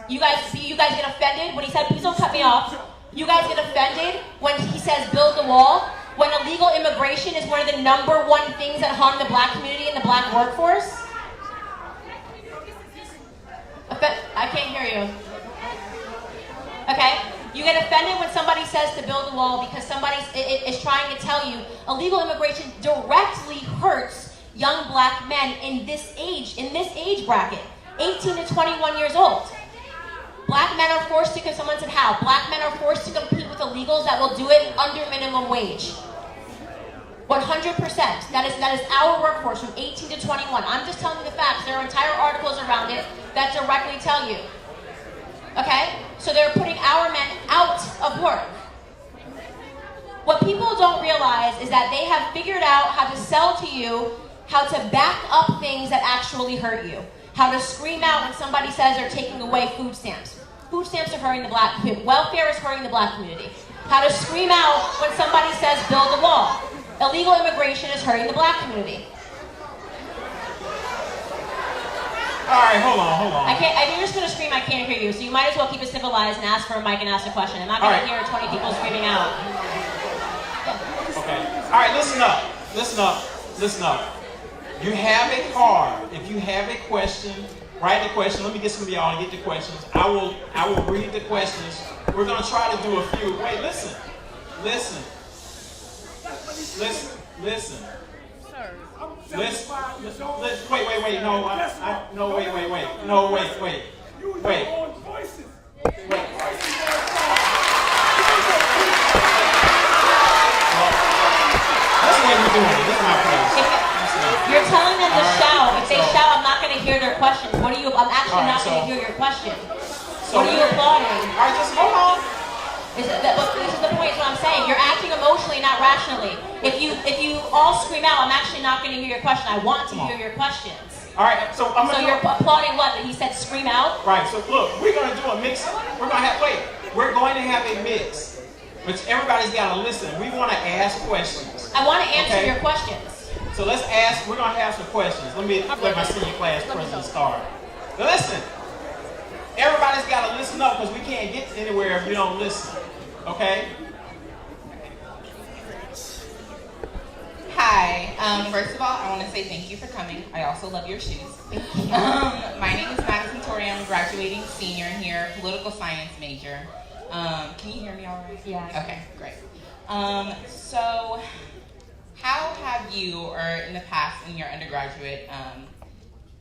You guys get offended when he said, please don't cut me off. You guys get offended when he says build the wall? When illegal immigration is one of the number one things that harm the black community and the black workforce? I can't hear you. Okay? You get offended when somebody says to build a wall because somebody is trying to tell you illegal immigration directly hurts young black men in this age bracket, 18 to 21 years old. Black men are forced to, someone said how? Black men are forced to compete with illegals that will do it under minimum wage. 100%. That is our workforce from 18 to 21. I'm just telling you the facts. There are entire articles around it that directly tell you. Okay? So they're putting our men out of work. What people don't realize is that they have figured out how to sell to you, how to back up things that actually hurt you. How to scream out when somebody says they're taking away food stamps. Food stamps are hurting the black community. Welfare is hurting the black community. How to scream out when somebody says build a wall. Illegal immigration is hurting the black community. All right, hold on. If you're just going to scream, I can't hear you. So you might as well keep it civilized and ask for a mic and ask a question. I'm not going to hear 20 people screaming out. Okay. All right, listen up. You have a card. If you have a question, write the question. Let me get some of y'all to get the questions. I will read the questions. We're going to try to do a few. Wait, listen. You're telling them to shout. If they shout, I'm not going to hear their questions. I'm actually not going to hear your question. What are you applauding? All right, just hold on. This is the point. Is what I'm saying. You're acting emotionally, not rationally. If you all scream out, I'm actually not going to hear your question. I want to hear your questions. All right, so you're applauding what? That he said scream out? Right. So look, we're going to do a mix. We're going to have a mix, which everybody's got to listen. We want to ask questions. I want to answer your questions. So let's ask. We're going to have some questions. Let my senior class president start. Now listen. Everybody's got to listen up because we can't get anywhere if you don't listen. Okay? Hi. First of all, I want to say thank you for coming. I also love your shoes. My name is Madison Torrey. I'm a graduating senior here, political science major. Can you hear me all right? Yeah. Okay, great. So how have you, or in the past in your undergraduate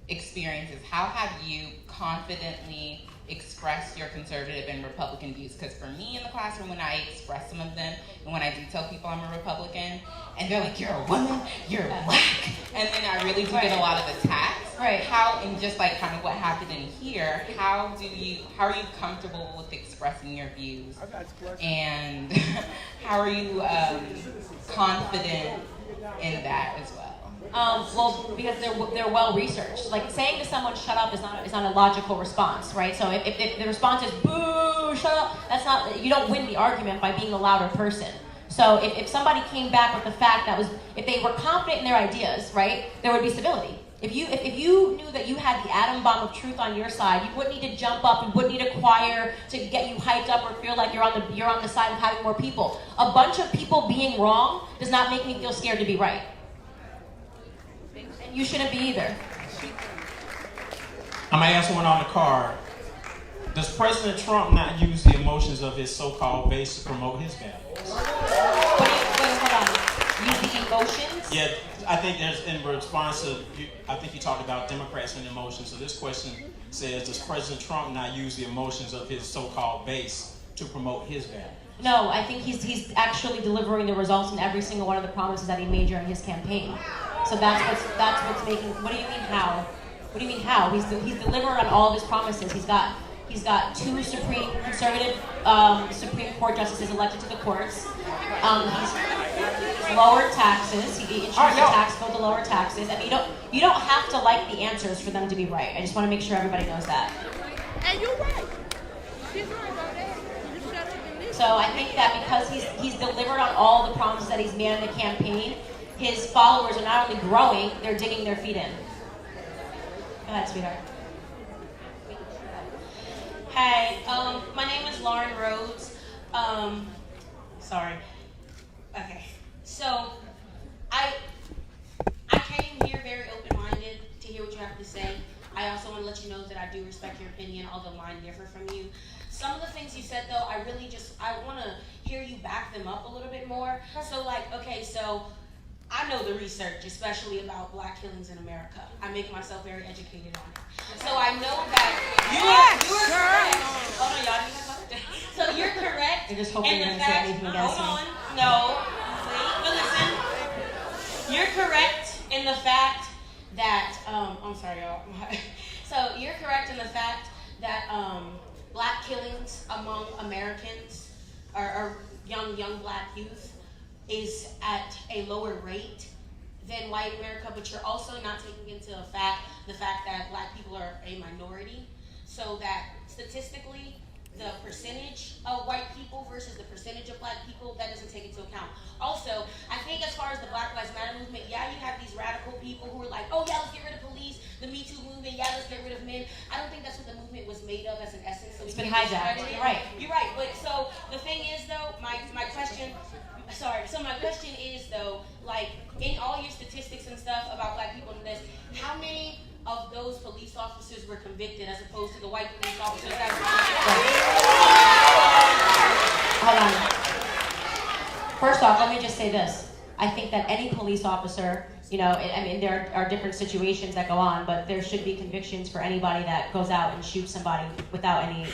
experiences, how have you confidently express your conservative and Republican views? Because for me in the classroom, when I express some of them, and when I do tell people I'm a Republican, and they're like, you're a woman, you're black, and then I really do get a lot of attacks. Right. And just like kind of what happened in here, how are you comfortable with expressing your views? And how are you confident in that as well? Well, because they're well researched. Like saying to someone "shut up" is not a logical response, right? So if the response is "boo, shut up," that's not. You don't win the argument by being the louder person. So if somebody came back with the fact if they were confident in their ideas, right, there would be civility. If you knew that you had the atom bomb of truth on your side, you wouldn't need to jump up. You wouldn't need a choir to get you hyped up or feel like you're on the side of having more people. A bunch of people being wrong does not make me feel scared to be right. You shouldn't be either. I'm going to ask one on the card. Does President Trump not use the emotions of his so-called base to promote his values? Hold on. Use the emotions? Yeah, I think there's, in response to, I think you talked about Democrats and emotions. So this question says, does President Trump not use the emotions of his so-called base to promote his values? No, I think he's actually delivering the results in every single one of the promises that he made during his campaign. So that's what's making. What do you mean how? What do you mean how? He's delivered on all of his promises. He's got 2 conservative Supreme Court justices elected to the courts. He's lowered taxes. He introduced a tax bill to lower taxes. I mean, you don't have to like the answers for them to be right. I just want to make sure everybody knows that. And you're right. She's right about that. You shut up and listen. So I think that because he's delivered on all the promises that he's made in the campaign, his followers are not only growing, they're digging their feet in. Go ahead, sweetheart. Hey, my name is Lauren Rhodes. Sorry. Okay. So, I came here very open-minded to hear what you have to say. I also want to let you know that I do respect your opinion, although mine differ from you. Some of the things you said, though, I want to hear you back them up a little bit more. So, so I know the research, especially about black killings in America. I make myself very educated on it. So I know that you are correct. Hold on, y'all. So you're correct. I just hope you're going to say anything against me. Hold on. No. Wait. But listen. You're correct in the fact that, I'm sorry, y'all. So you're correct in the fact that black killings among Americans or young black youth is at a lower rate than white America, but you're also not taking into the fact that black people are a minority, so that statistically the percentage of white people versus the percentage of black people, that doesn't take into account. Also, I think as far as the Black Lives Matter movement, yeah, you have these radical people who are like, oh yeah, let's get rid of police, the Me Too movement, yeah, let's get rid of men. I don't think that's what the movement was made of as an essence. So it's been hijacked. You're right. You're right. But so the thing is though, my question is though, like in all your statistics and stuff about black people in this, how many of those police officers were convicted as opposed to the white police officers that were Hold on. First off, let me just say this. I think that any police officer, I mean, there are different situations that go on, but there should be convictions for anybody that goes out and shoots somebody without any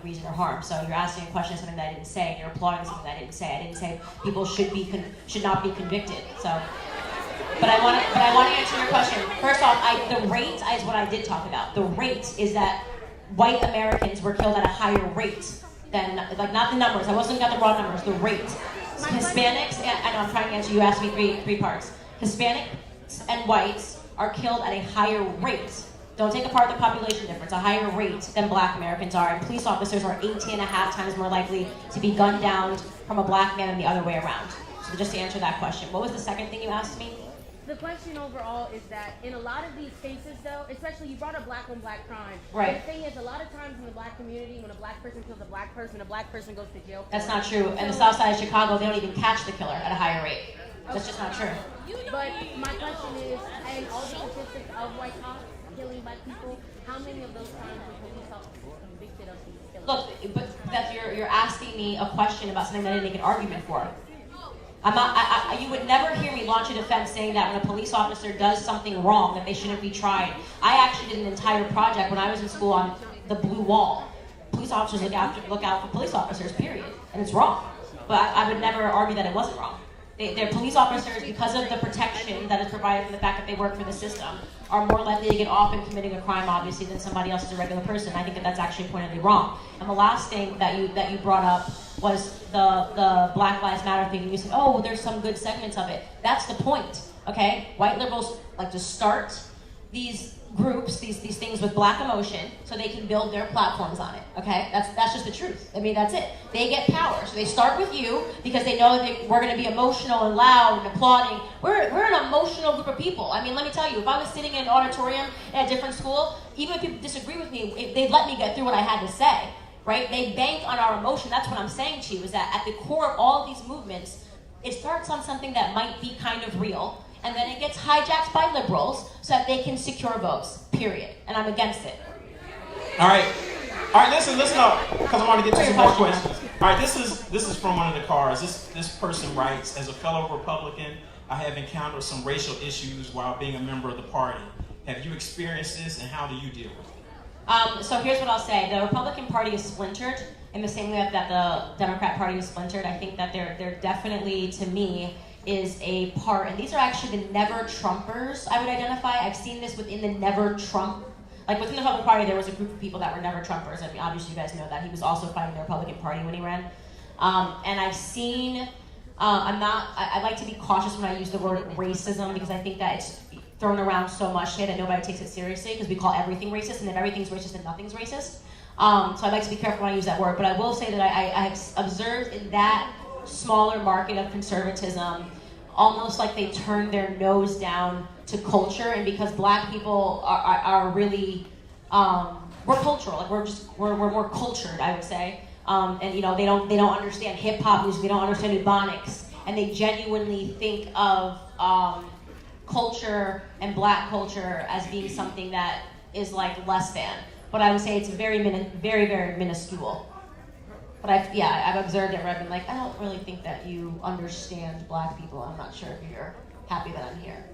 reason or harm. So you're asking a question of something that I didn't say, and you're applauding something that I didn't say. I didn't say people should not be convicted. So, but I want to answer your question. First off, the rate is what I did talk about. The rate is that white Americans were killed at a higher rate than, like, not the numbers. I wasn't got the raw numbers. The rate. Hispanics, I know I'm trying to answer. You asked me three parts. Hispanics and whites are killed at a higher rate. Don't take apart the population difference. A higher rate than black Americans are. And police officers are 18.5 times more likely to be gunned down from a black man than the other way around. So just to answer that question. What was the second thing you asked me? The question overall is that in a lot of these cases, though, especially you brought up black on black crime. Right. The thing is, a lot of times in the black community, when a black person kills a black person goes to jail. That's not true. In the south side of Chicago, they don't even catch the killer at a higher rate. That's just not true. But my question is, and all the statistics of white cops killing black people, how many of those crimes were police officers convicted of these killings? Look, but you're asking me a question about something that I didn't make an argument for. I'm not. You would never hear me launch a defense saying that when a police officer does something wrong, that they shouldn't be tried. I actually did an entire project when I was in school on the blue wall. Police officers look out for police officers, period, and it's wrong. But I would never argue that it wasn't wrong. They're police officers, because of the protection that is provided from the fact that they work for the system, are more likely to get off in committing a crime, obviously, than somebody else is a regular person. I think that that's actually pointedly wrong. And the last thing that you brought up was the Black Lives Matter thing. And you said, oh, there's some good segments of it. That's the point, okay? White liberals like to start these groups, these things with black emotion, so they can build their platforms on it, okay? That's just the truth. I mean, that's it. They get power. So they start with you because they know that we're going to be emotional and loud and applauding. We're an emotional group of people. I mean, let me tell you, if I was sitting in an auditorium at a different school, even if people disagree with me, they'd let me get through what I had to say, right? They bank on our emotion. That's what I'm saying to you, is that at the core of all of these movements, it starts on something that might be kind of real, and then it gets hijacked by liberals so that they can secure votes, period. And I'm against it. All right, listen up, because I want to get to some more questions. All right, this is from one of the cards. This person writes, as a fellow Republican, I have encountered some racial issues while being a member of the party. Have you experienced this, and how do you deal with it? So here's what I'll say. The Republican Party is splintered in the same way that the Democrat Party is splintered. I think that they're definitely, to me, is a part, and these are actually the never-Trumpers I would identify. I've seen this within the never-Trump, like within the Republican Party, there was a group of people that were never-Trumpers. I mean, obviously you guys know that. He was also fighting the Republican Party when he ran. And I've seen, I like to be cautious when I use the word racism, because I think that it's thrown around so much today that nobody takes it seriously, because we call everything racist, and if everything's racist, then nothing's racist. So I like to be careful when I use that word, but I will say that I have observed in that smaller market of conservatism, almost like they turn their nose down to culture, and because Black people are really we're cultural, like we're more cultured, I would say. And you know, they don't understand hip hop music, they don't understand Ebonics, and they genuinely think of culture and Black culture as being something that is like less than. But I would say it's very minuscule. But I've observed it where I've been like, I don't really think that you understand Black people. I'm not sure if you're happy that I'm here.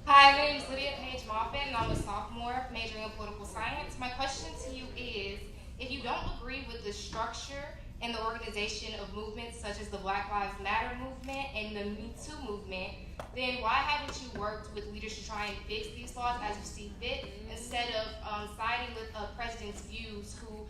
Hi, my name is Lydia Page Moffin, and I'm a sophomore majoring in political science. My question to you is, if you don't agree with the structure and the organization of movements such as the Black Lives Matter movement and the Me Too movement, then why haven't you worked with leaders to try and fix these laws as you see fit, instead of siding with president's views who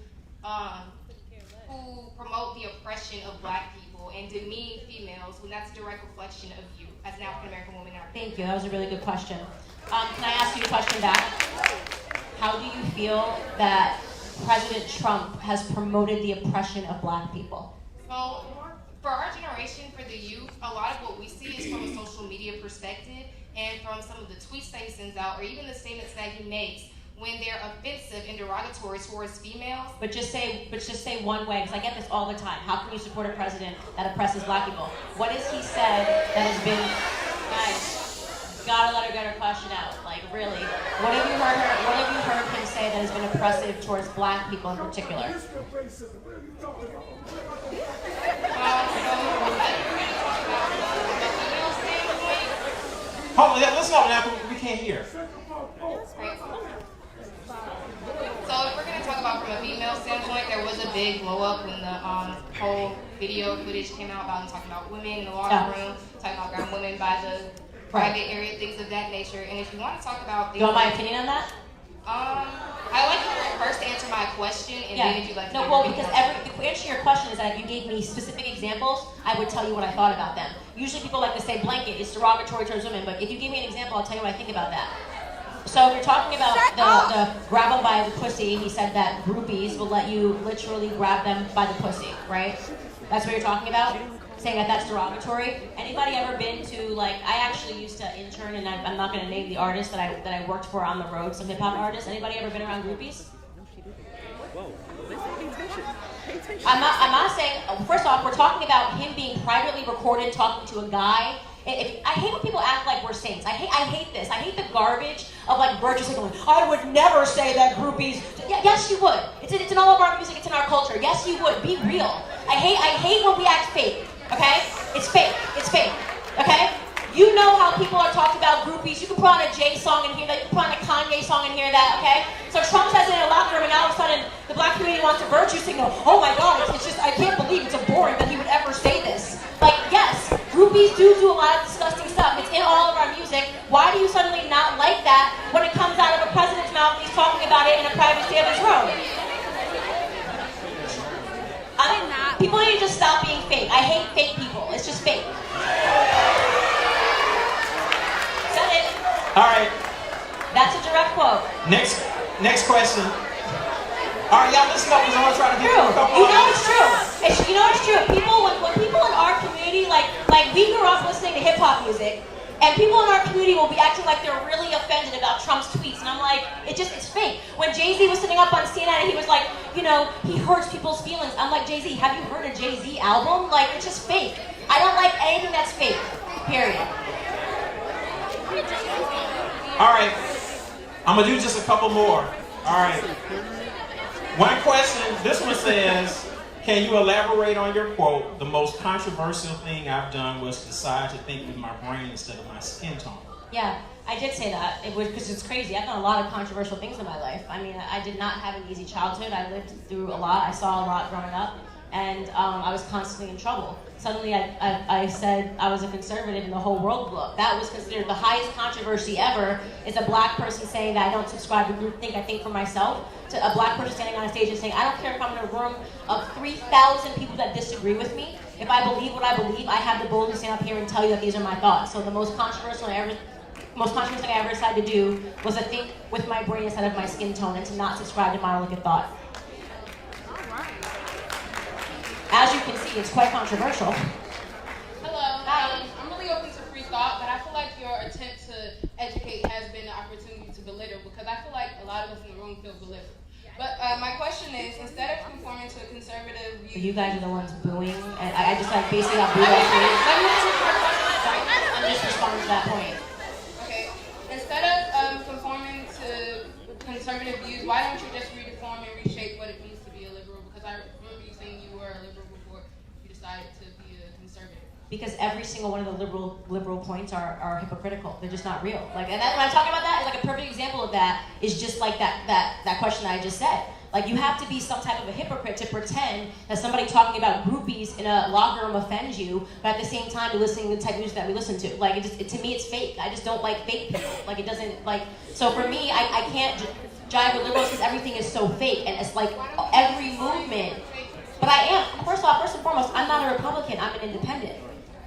promote the oppression of Black people and demean females, when that's a direct reflection of you as an African-American woman? Thank you, that was a really good question. Can I ask you a question back? How do you feel that President Trump has promoted the oppression of Black people? So, for our generation, for the youth, a lot of what we see is from a social media perspective and from some of the tweets that he sends out, or even the statements that he makes when they're offensive and derogatory towards females. But just say one way, because I get this all the time. How can you support a president that oppresses Black people? What has he said that has been, guys, gotta let her get her question out. Like, really, what have you heard him say that has been oppressive towards Black people in particular? Hold on, let's go now. We can't hear. So if we're going to talk about from a female standpoint, there was a big blow up when the whole video footage came out about him talking about women in the locker room, talking about grabbing women by the private area, things of that nature. And if you want to talk about things, you want my opinion on that? I like you first to answer my question, and then if you'd like to. No, well, because the answer to your question is that if you gave me specific examples, I would tell you what I thought about them. Usually people like to say blanket, it's derogatory towards women, but if you give me an example, I'll tell you what I think about that. So we're talking about the grab them by the pussy. He said that groupies will let you literally grab them by the pussy, right? That's what you're talking about? Saying that that's derogatory. Anybody ever been to, like, I actually used to intern, and I'm not going to name the artist that I worked for on the road, some hip hop artists. Anybody ever been around groupies? I'm not saying, first off, we're talking about him being privately recorded talking to a guy. I hate when people act like we're saints. I hate this. I hate the garbage of like virtuous going, I would never say that groupies. Yeah, yes, you would. It's in all of our music. It's in our culture. Yes, you would. Be real. I hate when we act fake. Okay? It's fake. It's fake. Okay? You know how people are talking about groupies. You can put on a Jay song and hear that. You can put on a Kanye song and hear that. Okay? So Trump says it in a locker room, and all of a sudden the Black community wants to virtue signal. Oh my God! It's just I can't believe it's so boring that he would ever say this. Like, yes, groupies do a lot of disgusting stuff. It's in all of our music. Why do you suddenly not like that when it comes out of a president's mouth and he's talking about it in a privacy of his room? People need to just stop being fake. I hate fake people. It's just fake. Said it. All right. That's a direct quote. Next question. All right, y'all listen up because I want to try to get through a couple. You know it's true. You know it's true. When people in our community, like we grew up listening to hip hop music, and people in our community will be acting like they're really offended about Trump's tweets, and I'm like, it's fake. When Jay-Z was sitting up on CNN and he was like, he hurts people's feelings. I'm like, Jay-Z, have you heard a Jay-Z album? Like, it's just fake. I don't like anything that's fake. Period. All right, I'm gonna do just a couple more. All right. One question, this one says, can you elaborate on your quote, the most controversial thing I've done was decide to think with my brain instead of my skin tone? Yeah, I did say that. It was because it's crazy. I've done a lot of controversial things in my life. I mean, I did not have an easy childhood. I lived through a lot. I saw a lot growing up, and I was constantly in trouble. Suddenly, I said I was a conservative, and the whole world blew up. That was considered the highest controversy ever, is a Black person saying that I don't subscribe to groupthink, I think for myself, to a Black person standing on a stage and saying, I don't care if I'm in a room of 3,000 people that disagree with me. If I believe what I believe, I have the boldness to stand up here and tell you that these are my thoughts. So the most controversial thing I ever decided to do was to think with my brain instead of my skin tone and to not subscribe to monolithic thought. As you can see, it's quite controversial. Hello. I'm really open to free thought, but I feel like your attempt to educate a lot of us in the room feel belittled. But my question is, instead of conforming to a conservative view... You guys are the ones booing, and I just like basically got booed off stage. Let me answer your question. Sorry. I'm just responding to that point. Okay. Instead of conforming to conservative views, why don't you just reform and reshape what it means to be a liberal? Because I remember you saying you were a liberal before you decided to be a conservative. Because every single one of the liberal points are hypocritical. They're just not real. Like, and that, when I'm talking about that, like a perfect example of that is just like that question I just said. Like, you have to be some type of a hypocrite to pretend that somebody talking about groupies in a locker room offends you, but at the same time you're listening to the type of music that we listen to. Like, to me, it's fake. I just don't like fake people. Like, it doesn't, like, so for me, I can't jive with liberals because everything is so fake, and it's like every movement. But I am, first and foremost, I'm not a Republican, I'm an independent.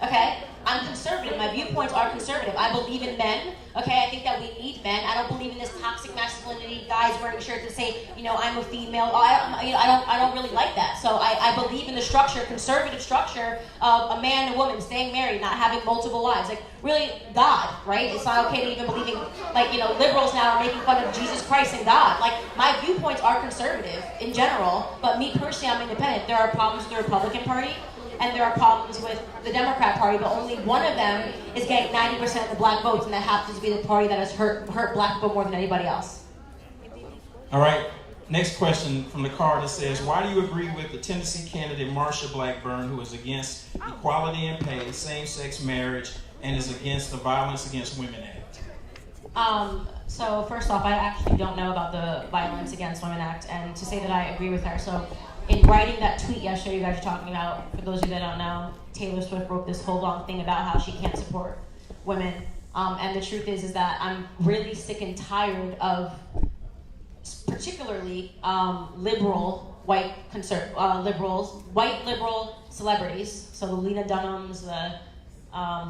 Okay? I'm conservative. My viewpoints are conservative. I believe in men. Okay? I think that we need men. I don't believe in this toxic masculinity, guys wearing shirts that say, you know, I'm a female. I don't really like that. So I believe in the structure, conservative structure of a man and a woman staying married, not having multiple wives. Like, really, God, right? It's not okay to even believe in, like, you know, liberals now are making fun of Jesus Christ and God. Like, my viewpoints are conservative in general, but me personally, I'm independent. There are problems with the Republican Party, and there are problems with the Democrat Party, but only one of them is getting 90% of the black votes, and that happens to be the party that has hurt black people more than anybody else. All right, next question from the card that says, why do you agree with the Tennessee candidate Marsha Blackburn, who is against equality in pay, same-sex marriage, and is against the Violence Against Women Act? So first off, I actually don't know about the Violence Against Women Act, and to say that I agree with her, so in writing that tweet yesterday you guys are talking about, for those of you that don't know, Taylor Swift wrote this whole long thing about how she can't support women. And the truth is that I'm really sick and tired of particularly liberal white liberal celebrities. So the Lena Dunhams,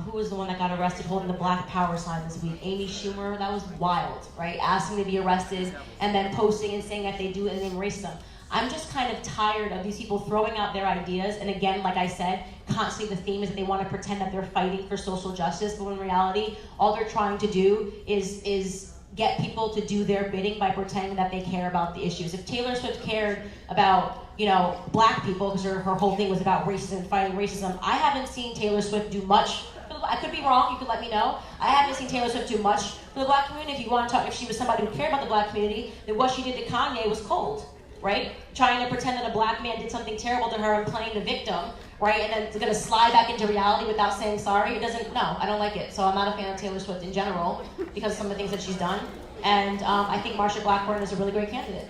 who was the one that got arrested holding the Black Power sign this week? Amy Schumer. That was wild, right? Asking to be arrested and then posting and saying that they do it and then racism. I'm just kind of tired of these people throwing out their ideas, and again, like I said, constantly the theme is that they want to pretend that they're fighting for social justice, but in reality, all they're trying to do is get people to do their bidding by pretending that they care about the issues. If Taylor Swift cared about, you know, black people, because her whole thing was about racism, fighting racism, I haven't seen Taylor Swift do much. I could be wrong, you could let me know. I haven't seen Taylor Swift do much for the black community. If you want to talk, if she was somebody who cared about the black community, then what she did to Kanye was cold. Right? Trying to pretend that a black man did something terrible to her and playing the victim, right? And then it's going to slide back into reality without saying sorry. It doesn't, no, I don't like it. So I'm not a fan of Taylor Swift in general because of some of the things that she's done. And I think Marsha Blackburn is a really great candidate.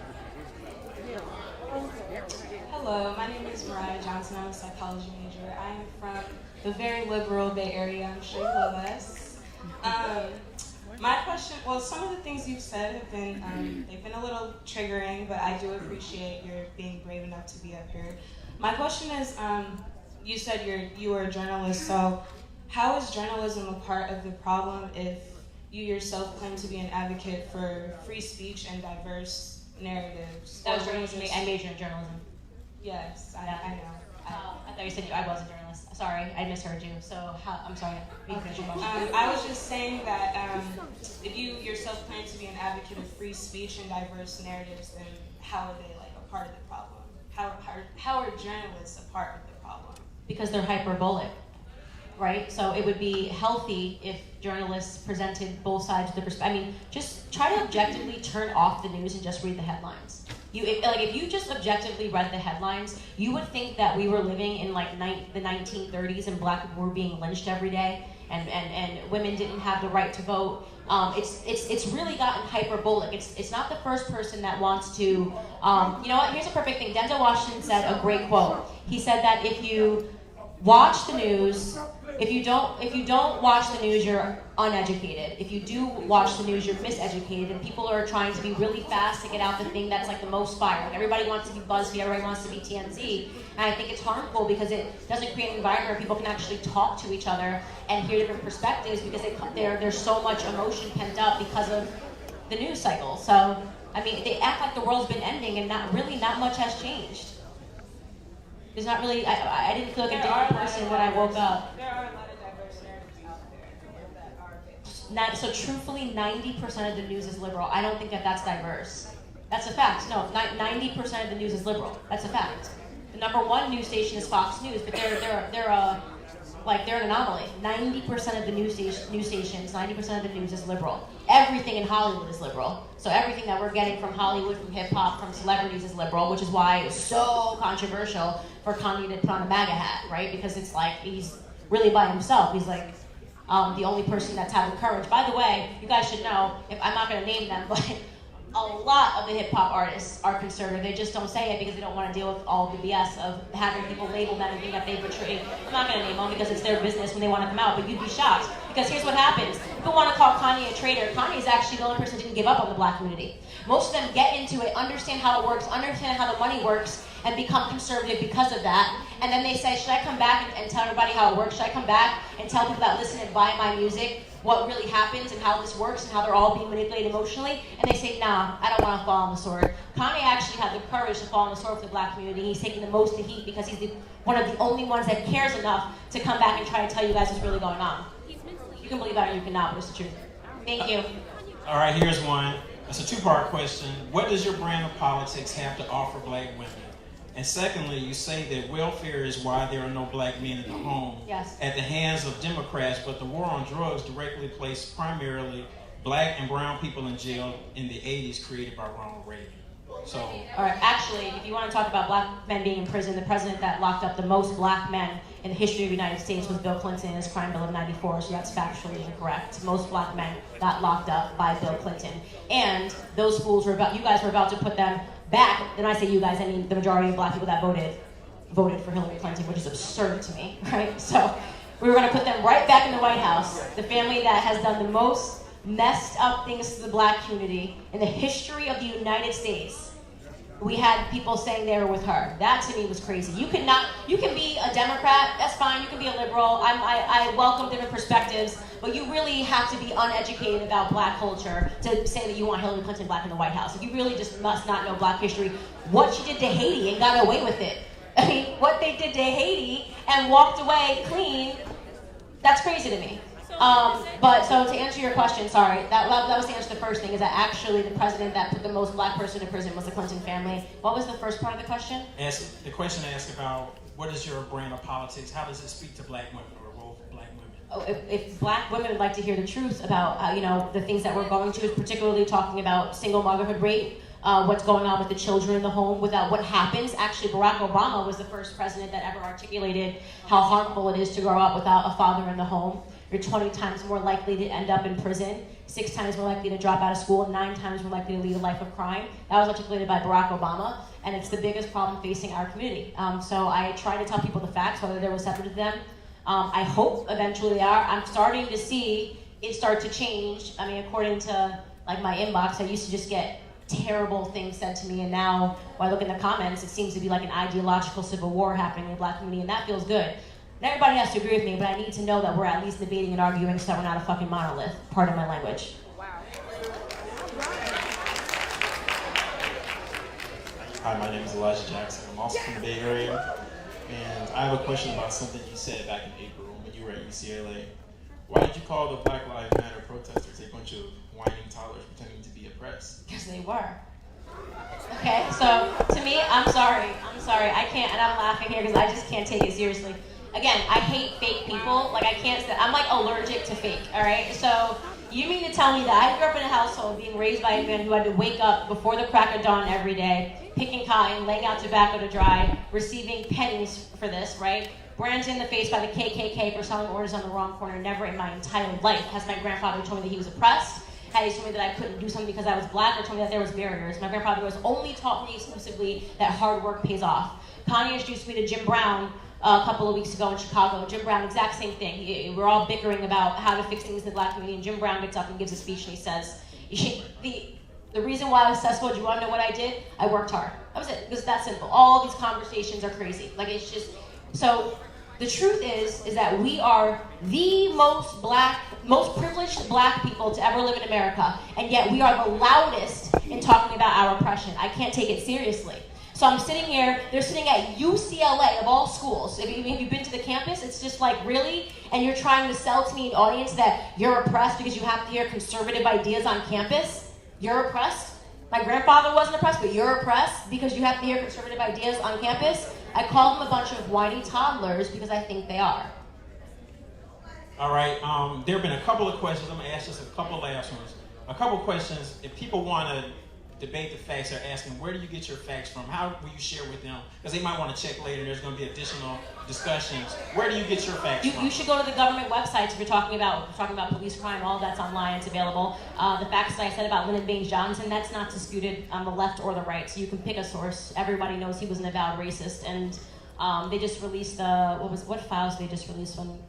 Hello, my name is Mariah Johnson. I'm a psychology major. I am from the very liberal Bay Area. I'm sure you love us. My question, well, some of the things you've said have been, they've been a little triggering, but I do appreciate your being brave enough to be up here. My question is, you said you were a journalist, so how is journalism a part of the problem if you yourself claim to be an advocate for free speech and diverse narratives? That was journalism. I majored in journalism. Yes, I know. I thought you said I was a journalist. Sorry, I misheard you. So I'm sorry. I was just saying that if you yourself claim to be an advocate of free speech and diverse narratives, then how are they like a part of the problem? How are journalists a part of the problem? Because they're hyperbolic, right? So it would be healthy if journalists presented both sides of the perspective. I mean, just try to objectively turn off the news and just read the headlines. If you just objectively read the headlines, you would think that we were living in like the 1930s and black people were being lynched every day, and women didn't have the right to vote. It's really gotten hyperbolic. It's not the first person that wants to. You know what? Here's a perfect thing. Denzel Washington said a great quote. He said that if you watch the news, if you don't watch the news, you're uneducated. If you do watch the news, you're miseducated, and people are trying to be really fast to get out the thing that's like the most fire. Like everybody wants to be BuzzFeed, everybody wants to be TMZ, and I think it's harmful because it doesn't create an environment where people can actually talk to each other and hear different perspectives because there's so much emotion pent up because of the news cycle. So, I mean, they act like the world's been ending and not much has changed. There's not really, I didn't feel like a different person when I woke up. There are a lot of diverse narratives out there that are So truthfully, 90% of the news is liberal. I don't think that that's diverse. That's a fact. No, 90% of the news is liberal. That's a fact. The number one news station is Fox News, but they're an anomaly. 90% of the news stations, 90% of the news is liberal. Everything in Hollywood is liberal. So everything that we're getting from Hollywood, from hip hop, from celebrities is liberal, which is why it's so controversial for Kanye to put on a MAGA hat, right? Because it's like he's really by himself. He's like the only person that's had the courage. By the way, you guys should know, if I'm not going to name them, but a lot of the hip hop artists are conservative. They just don't say it because they don't want to deal with all the BS of having people label them and think that they betray. I'm not going to name them because it's their business when they want to come out, but you'd be shocked. Because here's what happens. People want to call Kanye a traitor. Kanye is actually the only person who didn't give up on the black community. Most of them get into it, understand how it works, understand how the money works, and become conservative because of that. And then they say, should I come back and tell everybody how it works? Should I come back and tell people that listen and buy my music what really happens and how this works and how they're all being manipulated emotionally? And they say, nah, I don't want to fall on the sword. Kanye actually had the courage to fall on the sword for the black community. He's taking the most of the heat because he's one of the only ones that cares enough to come back and try to tell you guys what's really going on. You can believe that or you cannot, but it's the truth. Thank you. All right, here's one. It's a two-part question. What does your brand of politics have to offer black women? And secondly, you say that welfare is why there are no black men in the home at the hands of Democrats, but the war on drugs directly placed primarily black and brown people in jail in the 80s, created by Ronald Reagan. So, all right, actually, if you want to talk about black men being in prison, the president that locked up the most black men in the history of the United States was Bill Clinton in his crime bill of 94, so that's factually incorrect. Most black men got locked up by Bill Clinton. And those fools you guys were about to put them back. Then I say you guys, I mean the majority of black people that voted for Hillary Clinton, which is absurd to me, right? So we were going to put them right back in the White House, the family that has done the most messed up things to the black community in the history of the United States. We had people saying they were with her. That to me was crazy. You can be a Democrat, that's fine. You can be a liberal. I welcome different perspectives, but you really have to be uneducated about black culture to say that you want Hillary Clinton back in the White House. You really just must not know black history. What she did to Haiti and got away with it. I mean, what they did to Haiti and walked away clean, that's crazy to me. But so to answer your question, sorry, that was the answer to the first thing, is that actually the president that put the most black person in prison was the Clinton family. What was the first part of the question? The question asked about what is your brand of politics? How does it speak to black women or role for black women? Oh, if black women would like to hear the truth about the things that we're going to, particularly talking about single motherhood rate, what's going on with the children in the home, without what happens. Actually, Barack Obama was the first president that ever articulated how harmful it is to grow up without a father in the home. You're 20 times more likely to end up in prison, 6 times more likely to drop out of school, 9 times more likely to lead a life of crime. That was articulated by Barack Obama, and it's the biggest problem facing our community. So I try to tell people the facts, whether they're receptive to them. I hope eventually they are. I'm starting to see it start to change. I mean, according to like my inbox, I used to just get terrible things said to me, and now when I look in the comments, it seems to be like an ideological civil war happening in the black community, and that feels good. Not everybody has to agree with me, but I need to know that we're at least debating and arguing so we're not a fucking monolith. Pardon my language. Hi, my name is Elijah Jackson. I'm also from the Bay Area. And I have a question about something you said back in April when you were at UCLA. Why did you call the Black Lives Matter protesters a bunch of whining toddlers pretending to be oppressed? Because they were. Okay, so to me, I'm sorry. I can't, and I'm laughing here because I just can't take it seriously. Again, I hate fake people. Like, I can't stand, I'm like allergic to fake, all right? So you mean to tell me that I grew up in a household being raised by a man who had to wake up before the crack of dawn every day, picking cotton, laying out tobacco to dry, receiving pennies for this, right? Branded in the face by the KKK for selling orders on the wrong corner. Never in my entire life has my grandfather told me that he was oppressed, had he told me that I couldn't do something because I was black, or told me that there was barriers. My grandfather was only taught me exclusively that hard work pays off. Kanye introduced me to Jim Brown a couple of weeks ago in Chicago. Jim Brown, exact same thing. We're all bickering about how to fix things in the black community, and Jim Brown gets up and gives a speech and he says, the reason why I was successful, do you want to know what I did? I worked hard. That was it. It was that simple. All these conversations are crazy. Like, it's just, so the truth is that we are the most privileged black people to ever live in America, and yet we are the loudest in talking about our oppression. I can't take it seriously. So I'm sitting here, they're sitting at UCLA of all schools. If you've been to the campus, it's just like, really? And you're trying to sell to me an audience that you're oppressed because you have to hear conservative ideas on campus? You're oppressed? My grandfather wasn't oppressed, but you're oppressed because you have to hear conservative ideas on campus? I call them a bunch of whiny toddlers because I think they are. All right, there have been a couple of questions. I'm gonna ask just a couple last ones. A couple of questions. If people want to debate the facts, they're asking, where do you get your facts from? How will you share with them? Because they might want to check later. There's going to be additional discussions. Where do you get your facts from? You should go to the government websites if you're talking about police crime. All that's online. It's available. The facts that I said about Lyndon Baines Johnson, that's not disputed on the left or the right. So you can pick a source. Everybody knows he was an avowed racist. And they just released what files they just released when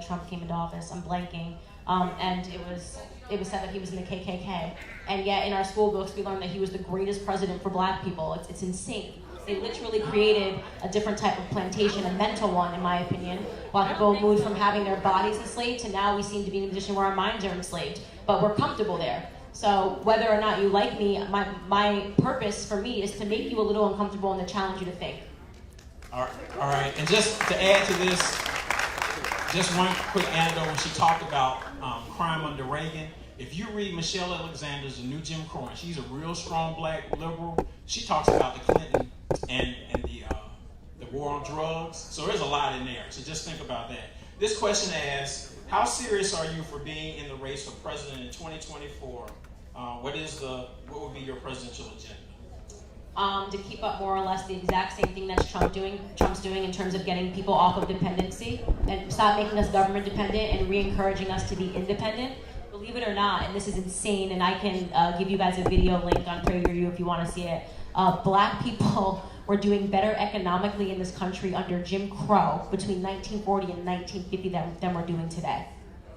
Trump came into office? I'm blanking. And it was said that he was in the KKK. And yet in our school books, we learned that he was the greatest president for black people. It's insane. They literally created a different type of plantation, a mental one, in my opinion. Black people moved from having their bodies enslaved to now we seem to be in a position where our minds are enslaved. But we're comfortable there. So whether or not you like me, my purpose for me is to make you a little uncomfortable and to challenge you to think. All right. And just to add to this, just one quick anecdote when she talked about crime under Reagan. If you read Michelle Alexander's The New Jim Crow, and she's a real strong black liberal, she talks about the Clinton and the war on drugs. So there's a lot in there. So just think about that. This question asks, how serious are you for being in the race for president in 2024? What would be your presidential agenda? To keep up more or less the exact same thing that Trump's doing in terms of getting people off of dependency and stop making us government dependent and re-encouraging us to be independent. Believe it or not, and this is insane, and I can give you guys a video link on PragerU if you want to see it. Black people were doing better economically in this country under Jim Crow between 1940 and 1950 than we're doing today.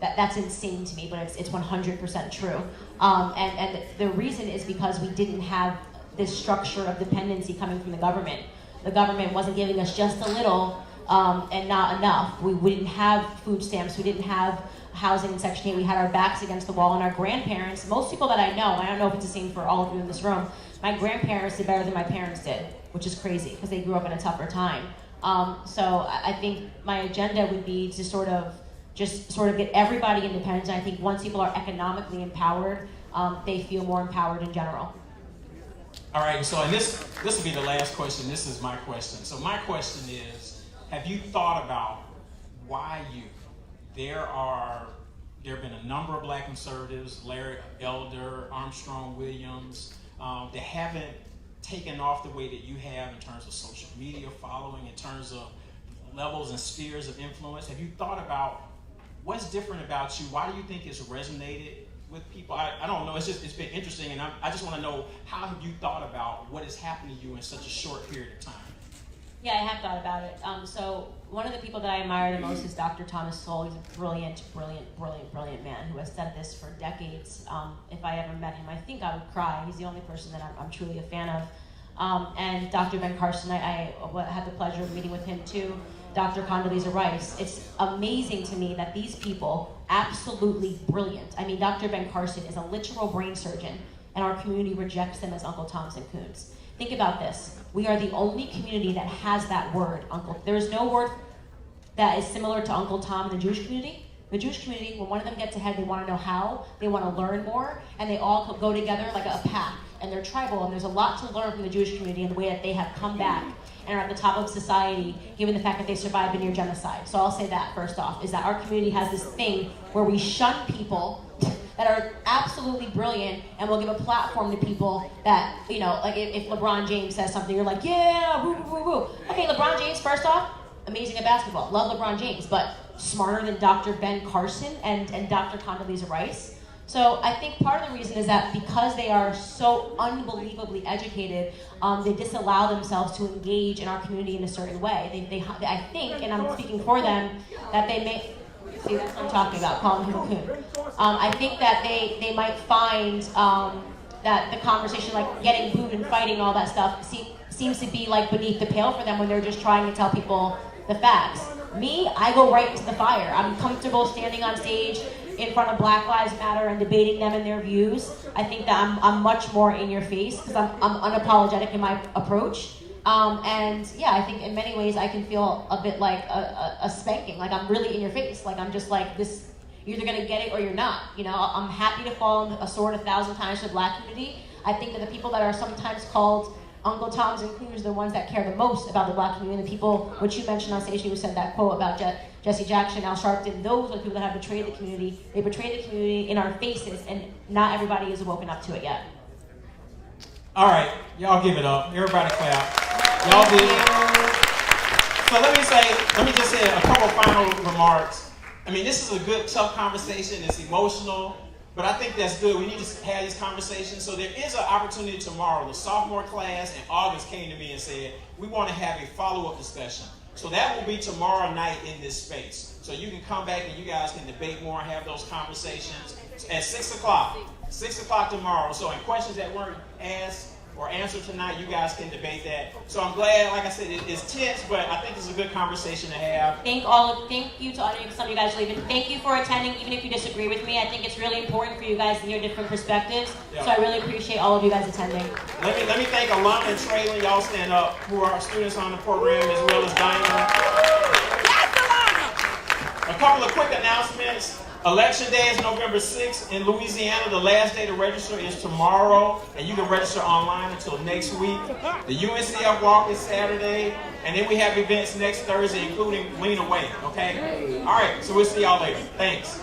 That's insane to me, but it's 100% true. And the reason is because we didn't have this structure of dependency coming from the government. The government wasn't giving us just a little and not enough. We didn't have food stamps. We didn't have housing in Section 8. We had our backs against the wall, and our grandparents, most people that I don't know if it's the same for all of you in this room, my grandparents did better than my parents did, which is crazy because they grew up in a tougher time. So I think my agenda would be to sort of get everybody independent. And I think once people are economically empowered, they feel more empowered in general. All right, so and this will be the last question. This is my question. So my question is, have you thought about why you? There have been a number of black conservatives, Larry Elder, Armstrong Williams, that haven't taken off the way that you have in terms of social media following, in terms of levels and spheres of influence. Have you thought about what's different about you? Why do you think it's resonated with people? I don't know. It's been interesting, and I just want to know, how have you thought about what has happened to you in such a short period of time? Yeah, I have thought about it. So one of the people that I admire the most is Dr. Thomas Sowell. He's a brilliant man who has said this for decades. If I ever met him, I think I would cry. He's the only person that I'm truly a fan of. And Dr. Ben Carson, I had the pleasure of meeting with him too. Dr. Condoleezza Rice. It's amazing to me that these people, absolutely brilliant. I mean, Dr. Ben Carson is a literal brain surgeon, and our community rejects them as Uncle Toms and Coons. Think about this. We are the only community that has that word, Uncle. There is no word that is similar to Uncle Tom in the Jewish community. The Jewish community, when one of them gets ahead, they want to know how, they want to learn more, and they all go together like a pack, and they're tribal, and there's a lot to learn from the Jewish community and the way that they have come back and are at the top of society, given the fact that they survived a near genocide. So I'll say that first off, is that our community has this thing where we shun people that are absolutely brilliant, and we'll give a platform to people that, like if LeBron James says something, you're like, yeah, woo, woo, woo. Okay, LeBron James, first off, amazing at basketball. Love LeBron James, but smarter than Dr. Ben Carson and Dr. Condoleezza Rice. So I think part of the reason is that because they are so unbelievably educated, they disallow themselves to engage in our community in a certain way. I think, and I'm speaking for them, that they may... See, that's what I'm talking about, calling him a coon. I think that they might find that the conversation, like getting booed and fighting and all that stuff, seems to be like beneath the pale for them when they're just trying to tell people the facts. Me, I go right into the fire. I'm comfortable standing on stage in front of Black Lives Matter and debating them and their views. I think that I'm much more in your face because I'm unapologetic in my approach. And yeah, I think in many ways I can feel a bit like a spanking, like I'm really in your face, like I'm just like this, you're either gonna get it or you're not. You know, I'm happy to fall on a sword 1,000 times for the Black community. I think that the people that are sometimes called Uncle Toms and Coons are the ones that care the most about the Black community. The people, which you mentioned on stage, who said that quote about Jesse Jackson, Al Sharpton, those are the people that have betrayed the community. They betrayed the community in our faces, and not everybody is woken up to it yet. All right, y'all give it up. Everybody clap. Y'all did. So let me just say a couple final remarks. I mean, this is a good, tough conversation. It's emotional, but I think that's good. We need to have these conversations. So there is an opportunity tomorrow. The sophomore class in August came to me and said, we want to have a follow-up discussion. So that will be tomorrow night in this space. So you can come back and you guys can debate more and have those conversations at 6 o'clock. 6 o'clock tomorrow. So any questions that weren't asked or answered tonight, you guys can debate that. So I'm glad, like I said, it's tense, but I think it's a good conversation to have. Thank you to all of you, some of you guys leaving. Thank you for attending, even if you disagree with me. I think it's really important for you guys to hear different perspectives. Yeah. So I really appreciate all of you guys attending. Let me thank Alana and Traylon, y'all stand up, who are students on the program, as well as Diana. A couple of quick announcements. Election day is November 6th in Louisiana. The last day to register is tomorrow, and you can register online until next week. The UNCF walk is Saturday, and then we have events next Thursday, including Lean Away, okay? All right, so we'll see y'all later. Thanks.